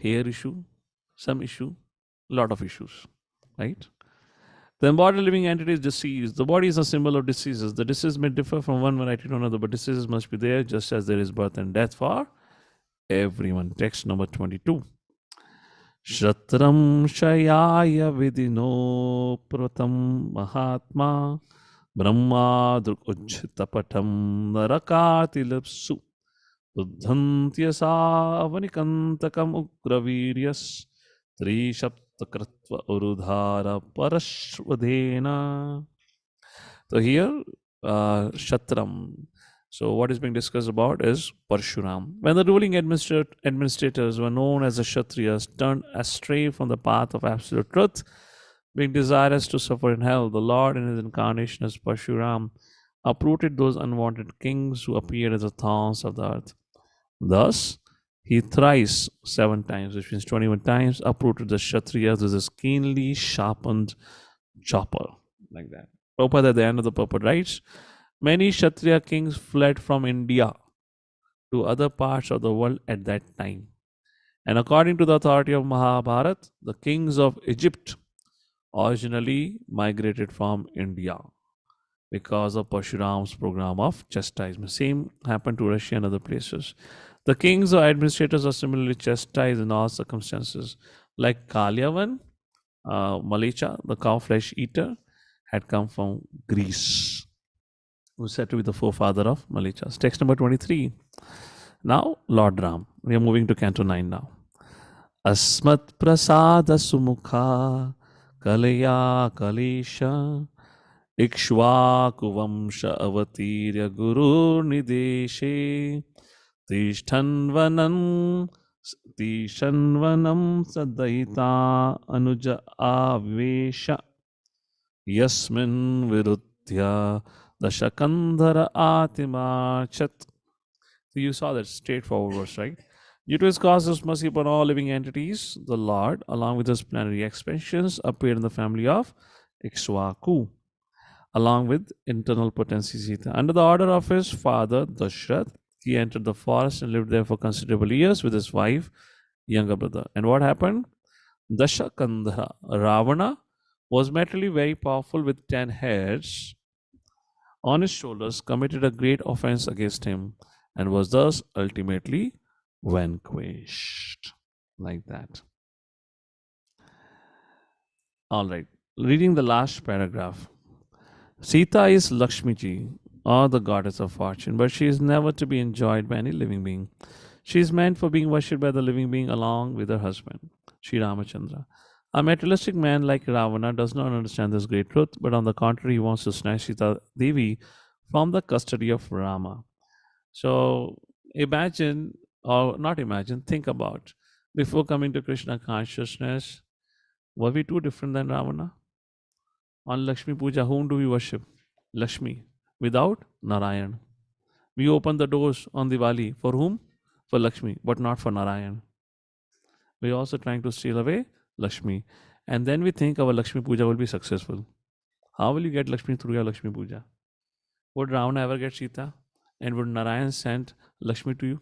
hair issue, some issue, lot of issues, right? The embodied living entity is disease. The body is a symbol of diseases. The disease may differ from one variety to another, but diseases must be there just as there is birth and death for everyone. Text number 22. Shatram Shayaya Vidino Pratam Mahatma Brahma Drukujhitapatam Narakati Lipsu Buddhantyasa Avanikantakam Ugraviryas Trishaptakratva Urudhara Parashvadena. So here, Shatram. So what is being discussed about is Parshuram. When the ruling administrators were known as the Kshatriyas turned astray from the path of absolute truth, being desirous to suffer in hell, the Lord in his incarnation as Parshuram uprooted those unwanted kings who appeared as the thorns of the earth. Thus, he thrice, 7 times, which means 21 times, uprooted the Kshatriyas with his keenly sharpened chopper, like that. Prabhupada at the end of the purport writes, many Kshatriya kings fled from India to other parts of the world at that time. And according to the authority of Mahabharata, the kings of Egypt originally migrated from India because of Parshuram's program of chastisement. Same happened to Russia and other places. The kings or administrators are similarly chastised in all circumstances. Like Kalyavan, Malicha, the cow flesh eater, had come from Greece, who is said to be the forefather of Malichas. Text number 23. Now, Lord Ram. We are moving to Canto 9 now. Asmat prasada sumukha kalaya kalisha ikshvaku avatirya guru nideshe tishthanvanam sadaita anuja avesha Yasmin Virudhya Dashakandhara Atimachat. So you saw that straightforward verse, right? Due to his causeless mercy upon all living entities, the Lord, along with his plenary expansions, appeared in the family of Ikshvaku, along with internal potency Sita. Under the order of his father, Dashrath, he entered the forest and lived there for considerable years with his wife, younger brother. And what happened? Dashakandhara, Ravana, was materially very powerful with 10 heads on his shoulders, committed a great offense against him, and was thus ultimately vanquished. Like that. All right. Reading the last paragraph. Sita is Lakshmiji, or the goddess of fortune, but she is never to be enjoyed by any living being. She is meant for being worshipped by the living being along with her husband, Sri Ramachandra. A materialistic man like Ravana does not understand this great truth, but on the contrary, he wants to snatch Sita Devi from the custody of Rama. So imagine, or not imagine, think about, before coming to Krishna consciousness, were we too different than Ravana? On Lakshmi Puja, whom do we worship? Lakshmi. Without Narayan. We open the doors on Diwali. For whom? For Lakshmi, but not for Narayan. We are also trying to steal away Lakshmi. And then we think our Lakshmi Puja will be successful. How will you get Lakshmi through your Lakshmi Puja? Would Ravana ever get Sita? And would Narayan send Lakshmi to you?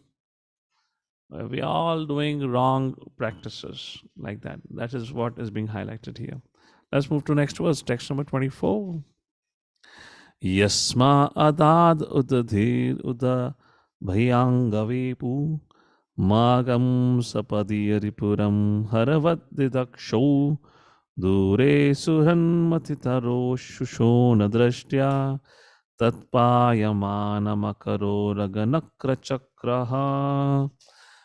We are all doing wrong practices like that. That is what is being highlighted here. Let's move to next verse, text number 24. Yasma adad udadhir uda bhayangavepu magam sapadiyaripuram haravadidaksho dure suhanmatitaro shushona drashtya tatpayamanamakaro raganakrachakraha.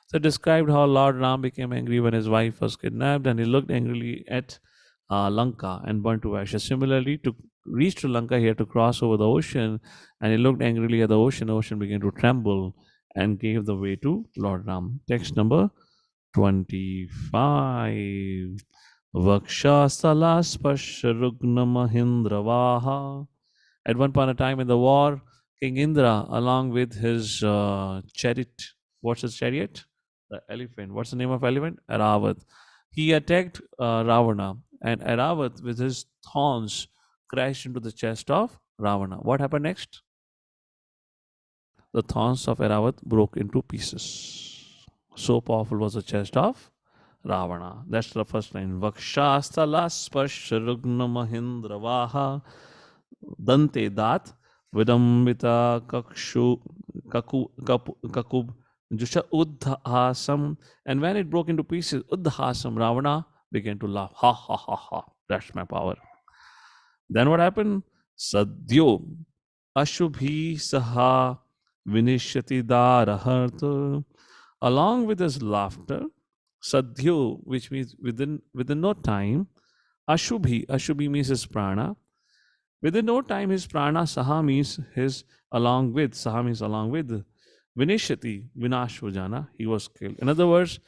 So described how Lord Ram became angry when his wife was kidnapped, and he looked angrily at Lanka and burnt to ashes. Similarly, to reach to Lanka, he had to cross over the ocean, and he looked angrily at the ocean. The ocean began to tremble and gave the way to Lord Ram. Text number 25. Vaksha Salaspash Rugna Mahindravaha. At one point in time in the war, King Indra, along with his chariot, what's his chariot? The elephant. What's the name of elephant? Aravat. He attacked Ravana, and Aravat, with his thorns, crashed into the chest of Ravana. What happened next? The thorns of Aravat broke into pieces. So powerful was the chest of Ravana. That's the first line. Vakshasthala sparsha rugna mahindra vaha dante dat vidambita kakub jusha uddhasam. And when it broke into pieces, uddhasam, Ravana began to laugh. Ha ha ha ha. That's my power. Then what happened? Sadhyo ashubhi saha vinishyati darahartu. Along with his laughter, sadhyo, which means within no time, ashubhi means his prana. Within no time, his prana, saha means his along with, saha means along with, vinishyati, vinash vajana, he was killed. In other words,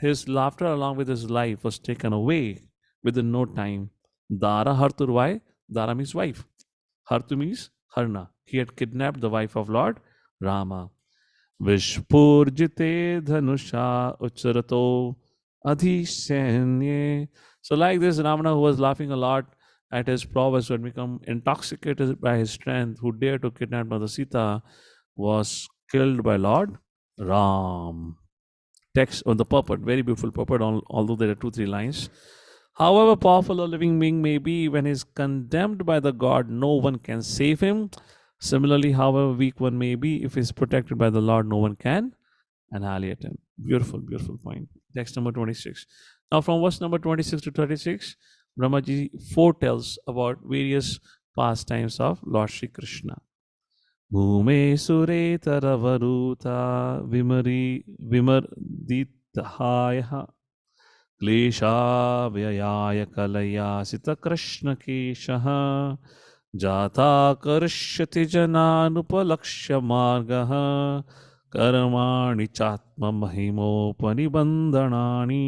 his laughter along with his life was taken away within no time. Dara hartur, why? Dara means wife. Hartu means harna. He had kidnapped the wife of Lord Rama. Vishpurjite dhanusha ucharato adhisenye. So like this, Ravana, who was laughing a lot at his prowess, who had become intoxicated by his strength, who dared to kidnap Mother Sita, was killed by Lord Ram. Text on the puppet, very beautiful puppet, although there are 2-3 lines. However powerful a living being may be, when he is condemned by the god, no one can save him. Similarly, however weak one may be, if he is protected by the Lord, no one can annihilate him. Beautiful, beautiful point. Text number 26. Now, from verse number 26 to 36, Brahmaji foretells about various pastimes of Lord Shri Krishna. Bhume sure taravaruta vimarditahaya क्लेशा व्ययाय कलयासित Krishna केशः जाता कर्ष्यति जनानुपलक्ष्य मार्गः कर्माणि चात्म महिमोपनिबन्धनानि.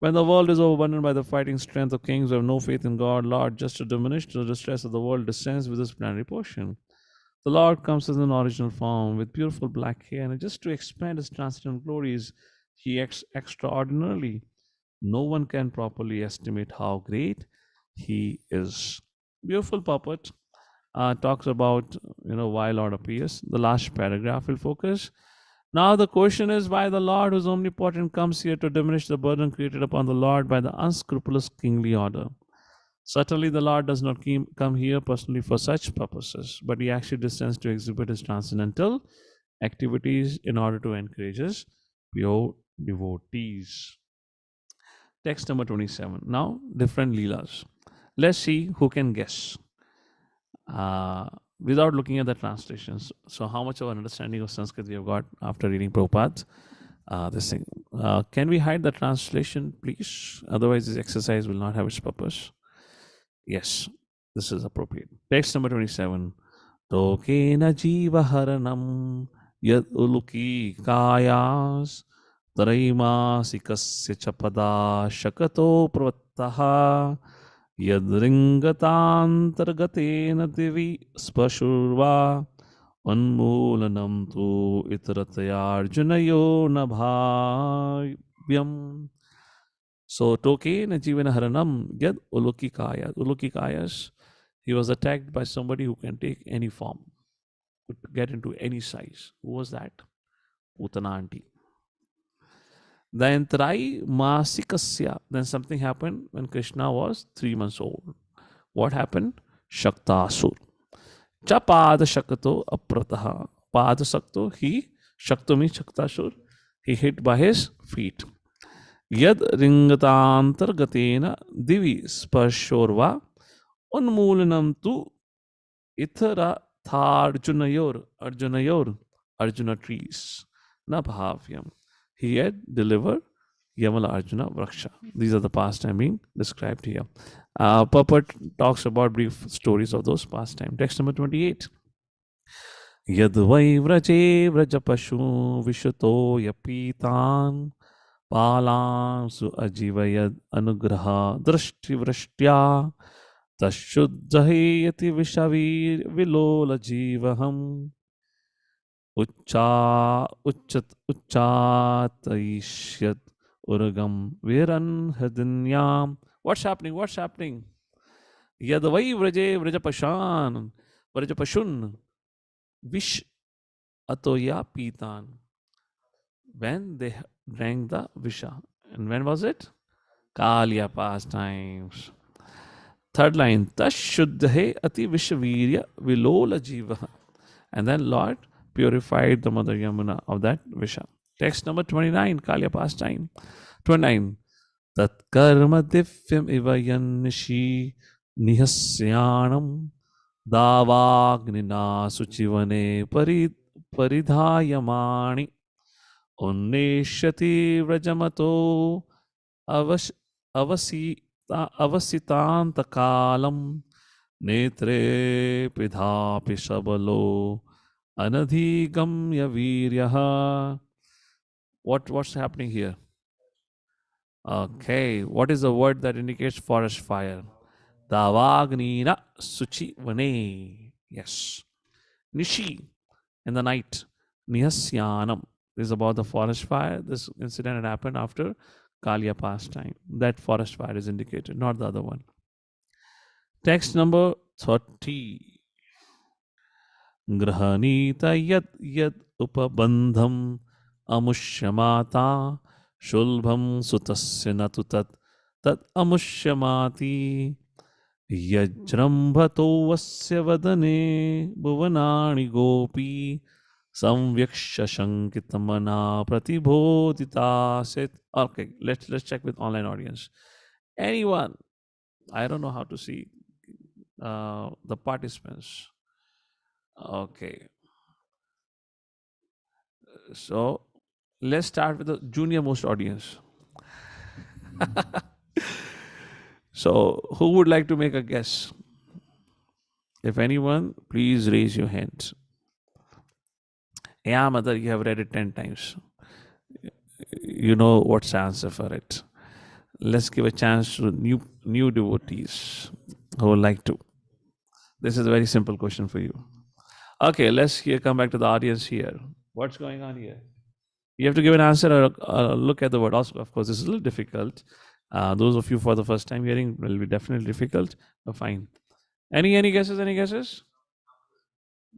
When the world is overburdened by the fighting strength of kings who have no faith in God, Lord, just to diminish the distress of the world, descends with his plenary portion. The Lord comes in an original form with beautiful black hair, and just to expand his transcendent glories, he acts extraordinarily. No one can properly estimate how great he is. Beautiful puppet. Talks about why Lord appears. The last paragraph will focus. Now the question is why the Lord, who is omnipotent, comes here to diminish the burden created upon the Lord by the unscrupulous kingly order. Certainly the Lord does not come here personally for such purposes, but he actually descends to exhibit his transcendental activities in order to encourage his pure devotees. Text number 27. Now, different leelas. Let's see who can guess without looking at the translations. So, how much of an understanding of Sanskrit we have got after reading Prabhupada? This thing. Can we hide the translation, please? Otherwise, this exercise will not have its purpose. Yes, this is appropriate. Text number 27. Tokena jiva haranam yad uluki kayas त्रैमासिकस्य च पदाशकतो प्रवत्तः यद्रिङ्गतान्तर्गतेन दिवि स्पशुर्वा उन्मूलनं तु इतरतयार्जुनयो न भाव्यम्. So tokena jivana haranam yad ulokikaya. Ulokikayas, he was attacked by somebody who can take any form, could get into any size. Who was that? Putana auntie. Then Trai Masikasya. Then something happened when Krishna was 3 months old. What happened? Shaktasur. Cha Pada Shakato Aprataha. Pada Sakto, he, Shakto means Shaktasur, he hit by his feet. Yad Ringatantar Gatena Divi Spashorva Unmulanam tu Ithara Tharjunayor Arjuna trees. Nabhavyam. He had delivered Yamala Arjuna Vraksha. These are the pastime being described here. Puppet talks about brief stories of those pastime. Text number 28. Yadvai vraje vrajapashu vishuto yapitan palam su ajivayad anugraha drashti vrashtya tashuddhayati vishavir vilola jivaham Uchataishyat urgam viran hadinyam. What's happening? What's happening? Yadavai vraje vrajapashan vrajapashun vish atoya pitan. When drank the Visha. And when was it? Kalya pastimes. Third line, Tashuddhe ati Vishavirya Vilola Jiva. And then Lord purified the mother Yamuna of that Visha. Text number 29, Kalya pastime. 29. Tat karma divyam iva yannishi nihasyanam davagnina suchivane paridhayamani उन्नेष्यति व्रजमतो अवश अवसितान्तकालं नेत्रे पिधापि सबलो anadhigamya viryaha. What's happening here? Okay, what is the word that indicates forest fire? Davagnina suchi vane. Yes. Nishi, in the night. Nihasyanam. This is about the forest fire. This incident had happened after Kalya pastime. That forest fire is indicated, not the other one. Text number 30. Grahanita yad upabandham amushyamata shulbham sutasya natu tat amushyamati yajrambhato vasya vadane bhuvanani gopi samvyaksha shankitamana pratibhodita set. Okay, let's check with online audience. Anyone? I don't know how to see the participants. Okay, so let's start with the junior most audience. So who would like to make a guess? If anyone, please raise your hand. Yeah, mother, you have read it 10 times. You know what's the answer for it. Let's give a chance to new devotees who would like to. This is a very simple question for you. Okay, let's come back to the audience here. What's going on here? You have to give an answer or look at the word. Also, of course, this is a little difficult. Those of you for the first time hearing will be definitely difficult, but fine. Any guesses? Any guesses?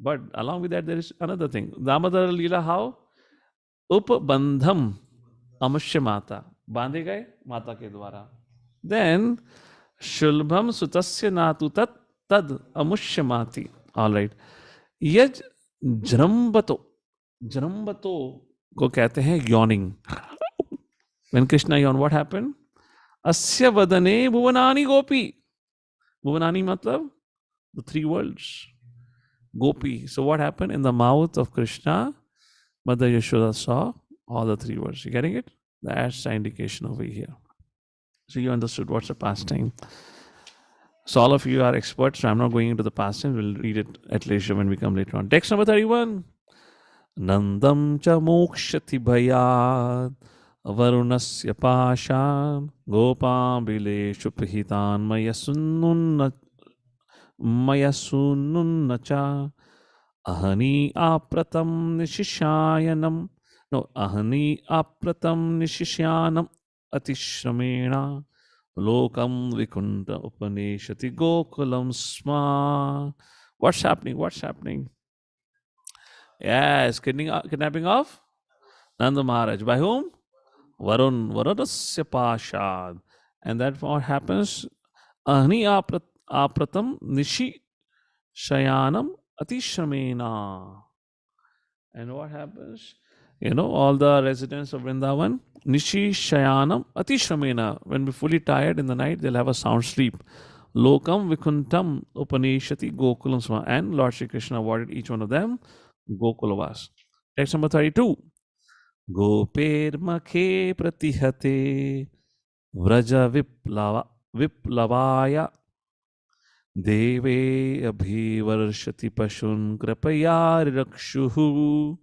But along with that, there is another thing. Damodar Leela, how? Upabandham amushya mata. Bandhe gaye mata ke dwara. Then shulbham sutasya natu tat tad amushya mati. All right. Yaj jrambato. Jrambato को कहते हैं yawning. When Krishna yawned, what happened? Asya vadane bhuvanani gopi. Bhuvanani matlab the three worlds. Gopi. So what happened in the mouth of Krishna? Mother Yashoda saw all the three words. You getting it? That's the indication over here. So you understood what's the pastime. So all of you are experts. So I'm not going into the pastime. We'll read it at leisure when we come later on. Text number 31. Nandam cha mokshati bhayad varunasya pashan gopam bile shuphitan mayasununnacha ahani apratam nishishayanam ahani apratam nishishyanam atishramena lokam vikunda upaneshati gokulam sma. What's happening? What's happening? Yes, kidnapping of Nanda Maharaj. By whom? Varunasya Pashad. And that what happens? Ahni apratam nishi shayanam atishramena. And what happens? You know, all the residents of Vrindavan, nishi shayanam atishramena. When we're fully tired in the night, they'll have a sound sleep. Lokam vikuntam upaneshati gokulam sma. And Lord Shri Krishna awarded each one of them Gokulavas. Text number 32. Gopir makhe pratihate vraja viplavaya deve abhivarshati pashun krapaya rakshuhu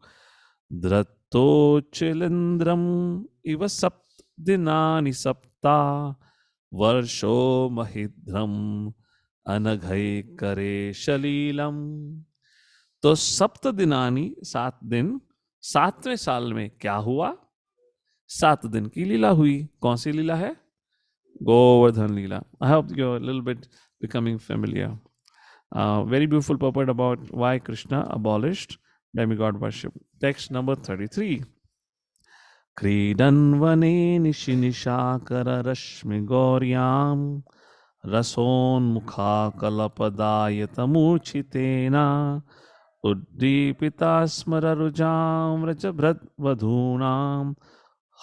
dratto chilindram iva sapt dinani sapta varsho mahidram anaghai kare shalilam. तो सप्त दिनानी 7 दिन 7वें साल में क्या हुआ? 7 दिन की लीला हुई. कौन सी लीला है? Govardhan Leela. I hope you're a little bit becoming familiar. Very beautiful purport about why Krishna abolished demigod worship. Text number 33. क्रीडन्वने निशिनिशाकररश्मिगौर्यां रसोन्मुखाकलपदायतमूर्छितेन उद्दीपिता स्मररुजां व्रजभृद्वधूनां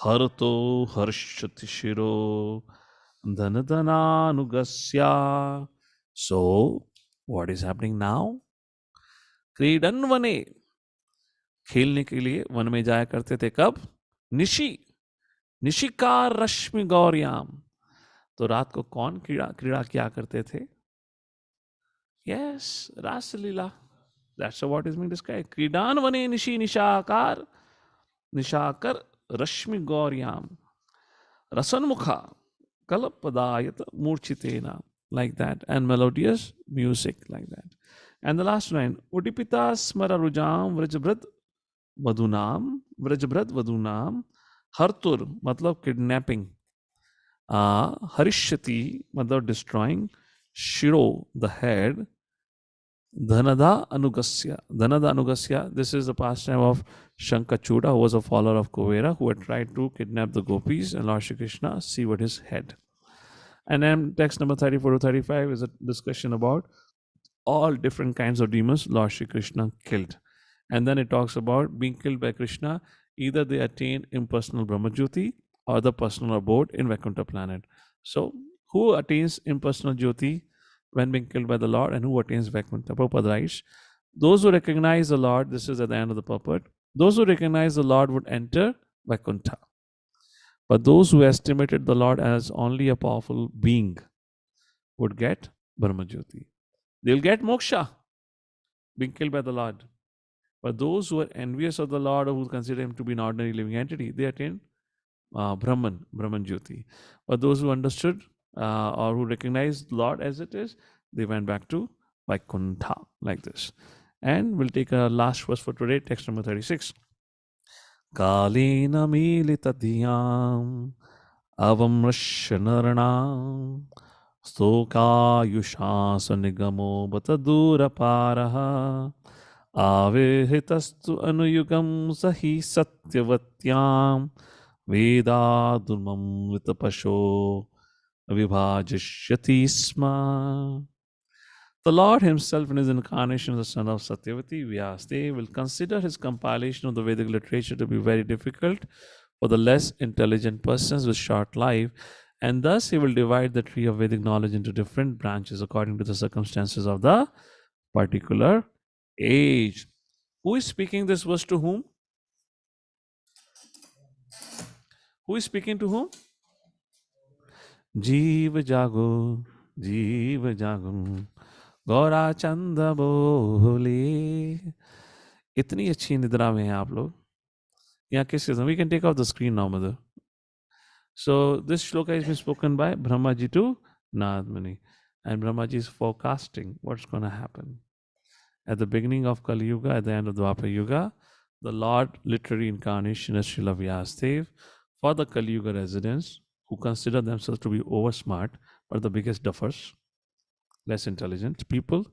हरतो हर्षति शिरो धनधनानुगस्या. So, what is happening now? क्रीडन्वने, खेलने के लिए वन में जाया करते थे. कब? निशी, निशिकार रश्मि गौर्याम. तो रात को कौन क्रीड़ा क्रीड़ा क्या करते थे? Yes, Raslila. That's what is being described. क्रीडान वने निशी निशाकार निशाकर रश्मि गौर्याम रसन्मुखा kalappadayat murchitena, like that, and melodious music, like that. And the last line, udipita smara rujam vrajabhrad vadunam, hartur matlab kidnapping, harishyati matlab destroying, shiro the head, dhanada anugasya. This is the pastime of Shankachuda, who was a follower of Kuvera, who had tried to kidnap the gopis, and Lord Shri Krishna severed his head. And then text number 34 to 35 is a discussion about all different kinds of demons Lord Shri Krishna killed. And then it talks about being killed by Krishna. Either they attain impersonal Brahmajyoti or the personal abode in Vaikuntha planet. So, who attains impersonal Jyoti when being killed by the Lord, and who attains Vaikuntha? Prabhupada writes, those who recognize the Lord, this is at the end of the purport, those who recognize the Lord would enter Vaikuntha. But those who estimated the Lord as only a powerful being would get Brahmajyoti. They'll get moksha, being killed by the Lord. But those who are envious of the Lord, or who consider him to be an ordinary living entity, they attain Brahman Jyoti. But those who understood or who recognized the Lord as it is, they went back to Vaikuntha, like this. And we'll take a last verse for today, text number 36. Kalena militadhyam avamrashya naranam stokayusha sanigamo bataduraparaha avehitastu anuyugam sahi satyavatyam vedadurmam vitapasho vibhajishyati sma. The Lord himself in his incarnation as the son of Satyavati, Vyasadeva, will consider his compilation of the Vedic literature to be very difficult for the less intelligent persons with short life, and thus he will divide the tree of Vedic knowledge into different branches according to the circumstances of the particular age. Who is speaking this verse to whom? Who is speaking to whom? Jeeva jago, Jeeva jago, Gaura चंद बोले. इतनी अच्छी निद्रा में हैं आप लोग. यहाँ किस किस्म? We can take off the screen now, mother. So this shloka has been spoken by Brahmaji to Nadmani, and Brahmaji is forecasting what's going to happen at the beginning of Kali Yuga, at the end of Dwapar Yuga. The Lord literary incarnation is Srila Vyasadeva for the Kali Yuga residents who consider themselves to be over smart but the biggest duffers, less intelligent people.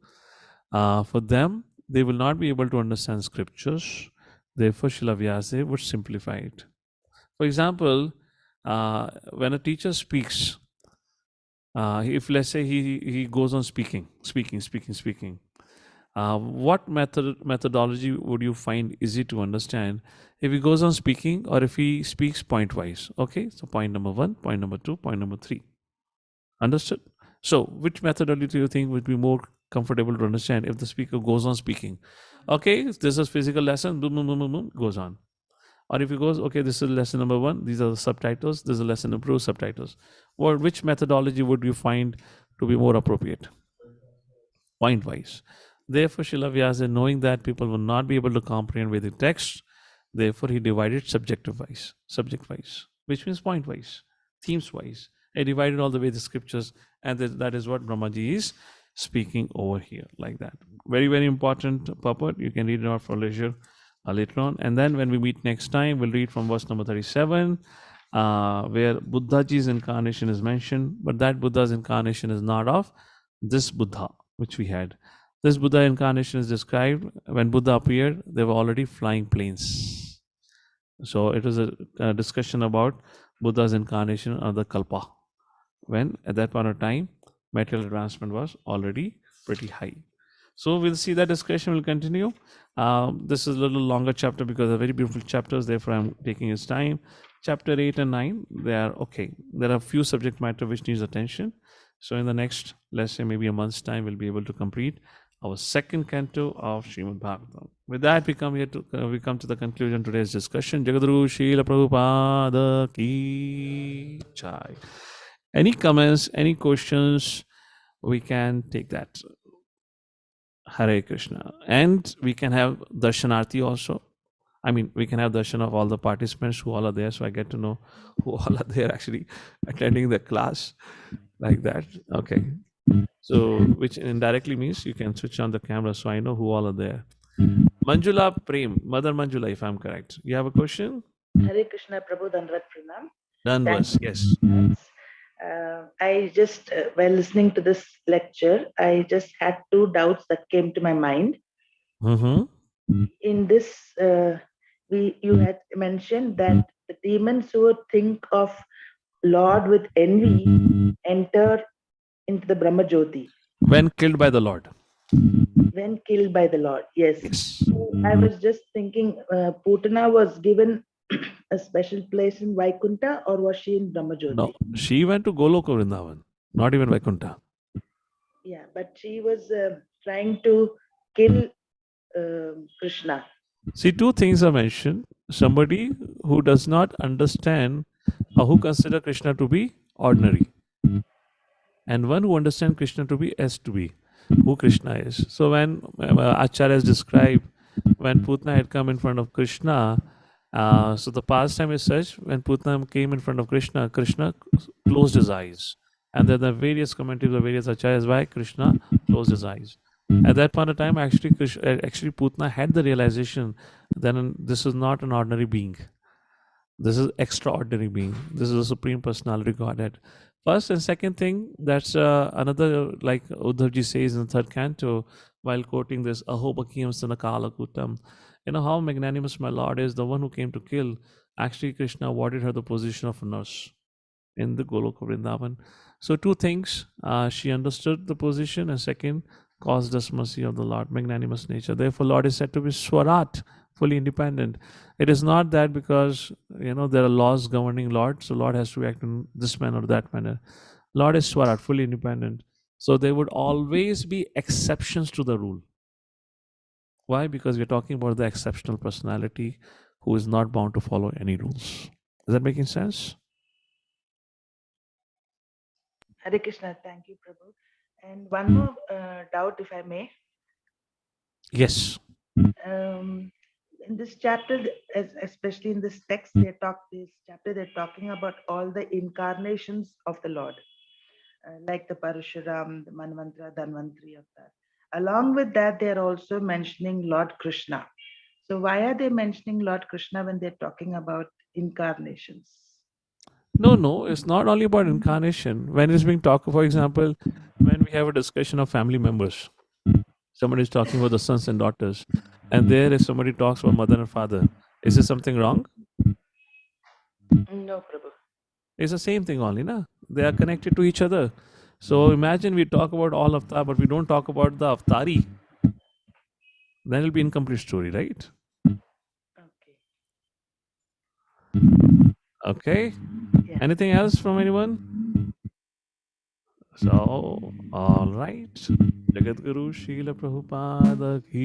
For them, they will not be able to understand scriptures. Therefore, Srila Vyasadeva would simplify it. For example, when a teacher speaks, if let's say he goes on speaking, what methodology would you find easy to understand if he goes on speaking, or if he speaks point wise? Okay, so point number 1, point number 2, point number 3. Understood? So, which methodology do you think would be more comfortable to understand if the speaker goes on speaking? Okay, this is physical lesson, boom, boom, boom, boom, boom, goes on. Or if he goes, okay, this is lesson number 1, these are the subtitles, this is a lesson number 2, subtitles. Or which methodology would you find to be more appropriate? Point wise. Therefore, Srila Vyasa, knowing that people will not be able to comprehend Vedic texts, therefore he divided subject wise, which means point wise, themes wise. He divided all the Vedic scriptures, and that is what Brahmaji is speaking over here, like that. Very, very important purport. You can read it out for leisure later on. And then when we meet next time, we'll read from verse number 37, where Buddhaji's incarnation is mentioned, but that Buddha's incarnation is not of this Buddha, which we had. This Buddha incarnation is described when Buddha appeared, there were already flying planes. So it was a discussion about Buddha's incarnation or the Kalpa, when at that point of time material advancement was already pretty high. So we'll see that discussion will continue. This is a little longer chapter because they're very beautiful chapters. Therefore, I'm taking its time. Chapter 8 and 9, they are okay. There are a few subject matter which needs attention. So in the next, let's say maybe a month's time, we'll be able to complete our second canto of Srimad Bhagavatam. With that, we come to the conclusion of today's discussion. Jagadru Srila Prabhupada Ki Jai. Any comments, any questions, we can take that. Hare Krishna. And we can have Darshanarthi also. I mean, we can have darshan of all the participants who all are there. So I get to know who all are there actually attending the class like that. Okay. So, which indirectly means you can switch on the camera so I know who all are there. Manjula Prem, Mother Manjula, if I'm correct. You have a question? Hare Krishna, Prabhu Dandavat Pranam. Danvas, yes. I just, while listening to this lecture, I just had two doubts that came to my mind. Mm-hmm. In this, you had mentioned that the demons who would think of Lord with envy enter into the Brahma Jyoti. When killed by the Lord. When killed by the Lord, yes. Yes. I was just thinking, Putana was given a special place in Vaikunta, or was she in Brahma Jyoti? No, she went to Goloka Vrindavan, not even Vaikuntha. Yeah, but she was trying to kill Krishna. See, two things are mentioned. Somebody who does not understand or who consider Krishna to be ordinary, and one who understands Krishna to be as to be, who Krishna is. So when Acharyas describe when Putna had come in front of Krishna, so the pastime is such, when Putna came in front of Krishna, Krishna closed his eyes. And there are various commentaries of various acharyas why Krishna closed his eyes. At that point of time, actually Putna had the realization that this is not an ordinary being. This is extraordinary being. This is a Supreme Personality Godhead. First and second thing, that's another, like Uddhavji says in the third canto, while quoting this, Aho Bakiyam Sanakala Kutam. You know how magnanimous my Lord is, the one who came to kill. Actually, Krishna awarded her the position of a nurse in the Goloka Vrindavan. So two things, she understood the position, and second, caused us mercy of the Lord, magnanimous nature. Therefore, Lord is said to be Swarat, fully independent. It is not that because, there are laws governing Lord, so Lord has to act in this manner or that manner. Lord is Swarat, fully independent. So there would always be exceptions to the rule. Why? Because we're talking about the exceptional personality who is not bound to follow any rules. Is that making sense? Hare Krishna, thank you, Prabhu. And one more doubt, if I may. Yes. In this chapter, especially in this text, they're talking about all the incarnations of the Lord, like the Parashuram, the Manvantara, Dhanvantari of that. Along with that, they're also mentioning Lord Krishna. So why are they mentioning Lord Krishna when they're talking about incarnations? No, it's not only about incarnation. When it's being talked, for example, when we have a discussion of family members, somebody is talking about the sons and daughters, and there if somebody talks about mother and father, is there something wrong? No, Prabhu. It's the same thing only, na? They are connected to each other. So imagine we talk about all avatar, but we don't talk about the avatari. Then it'll be incomplete story, right? Okay. Yeah. Anything else from anyone? So, all right. Jagadguru Srila Prabhupada Ki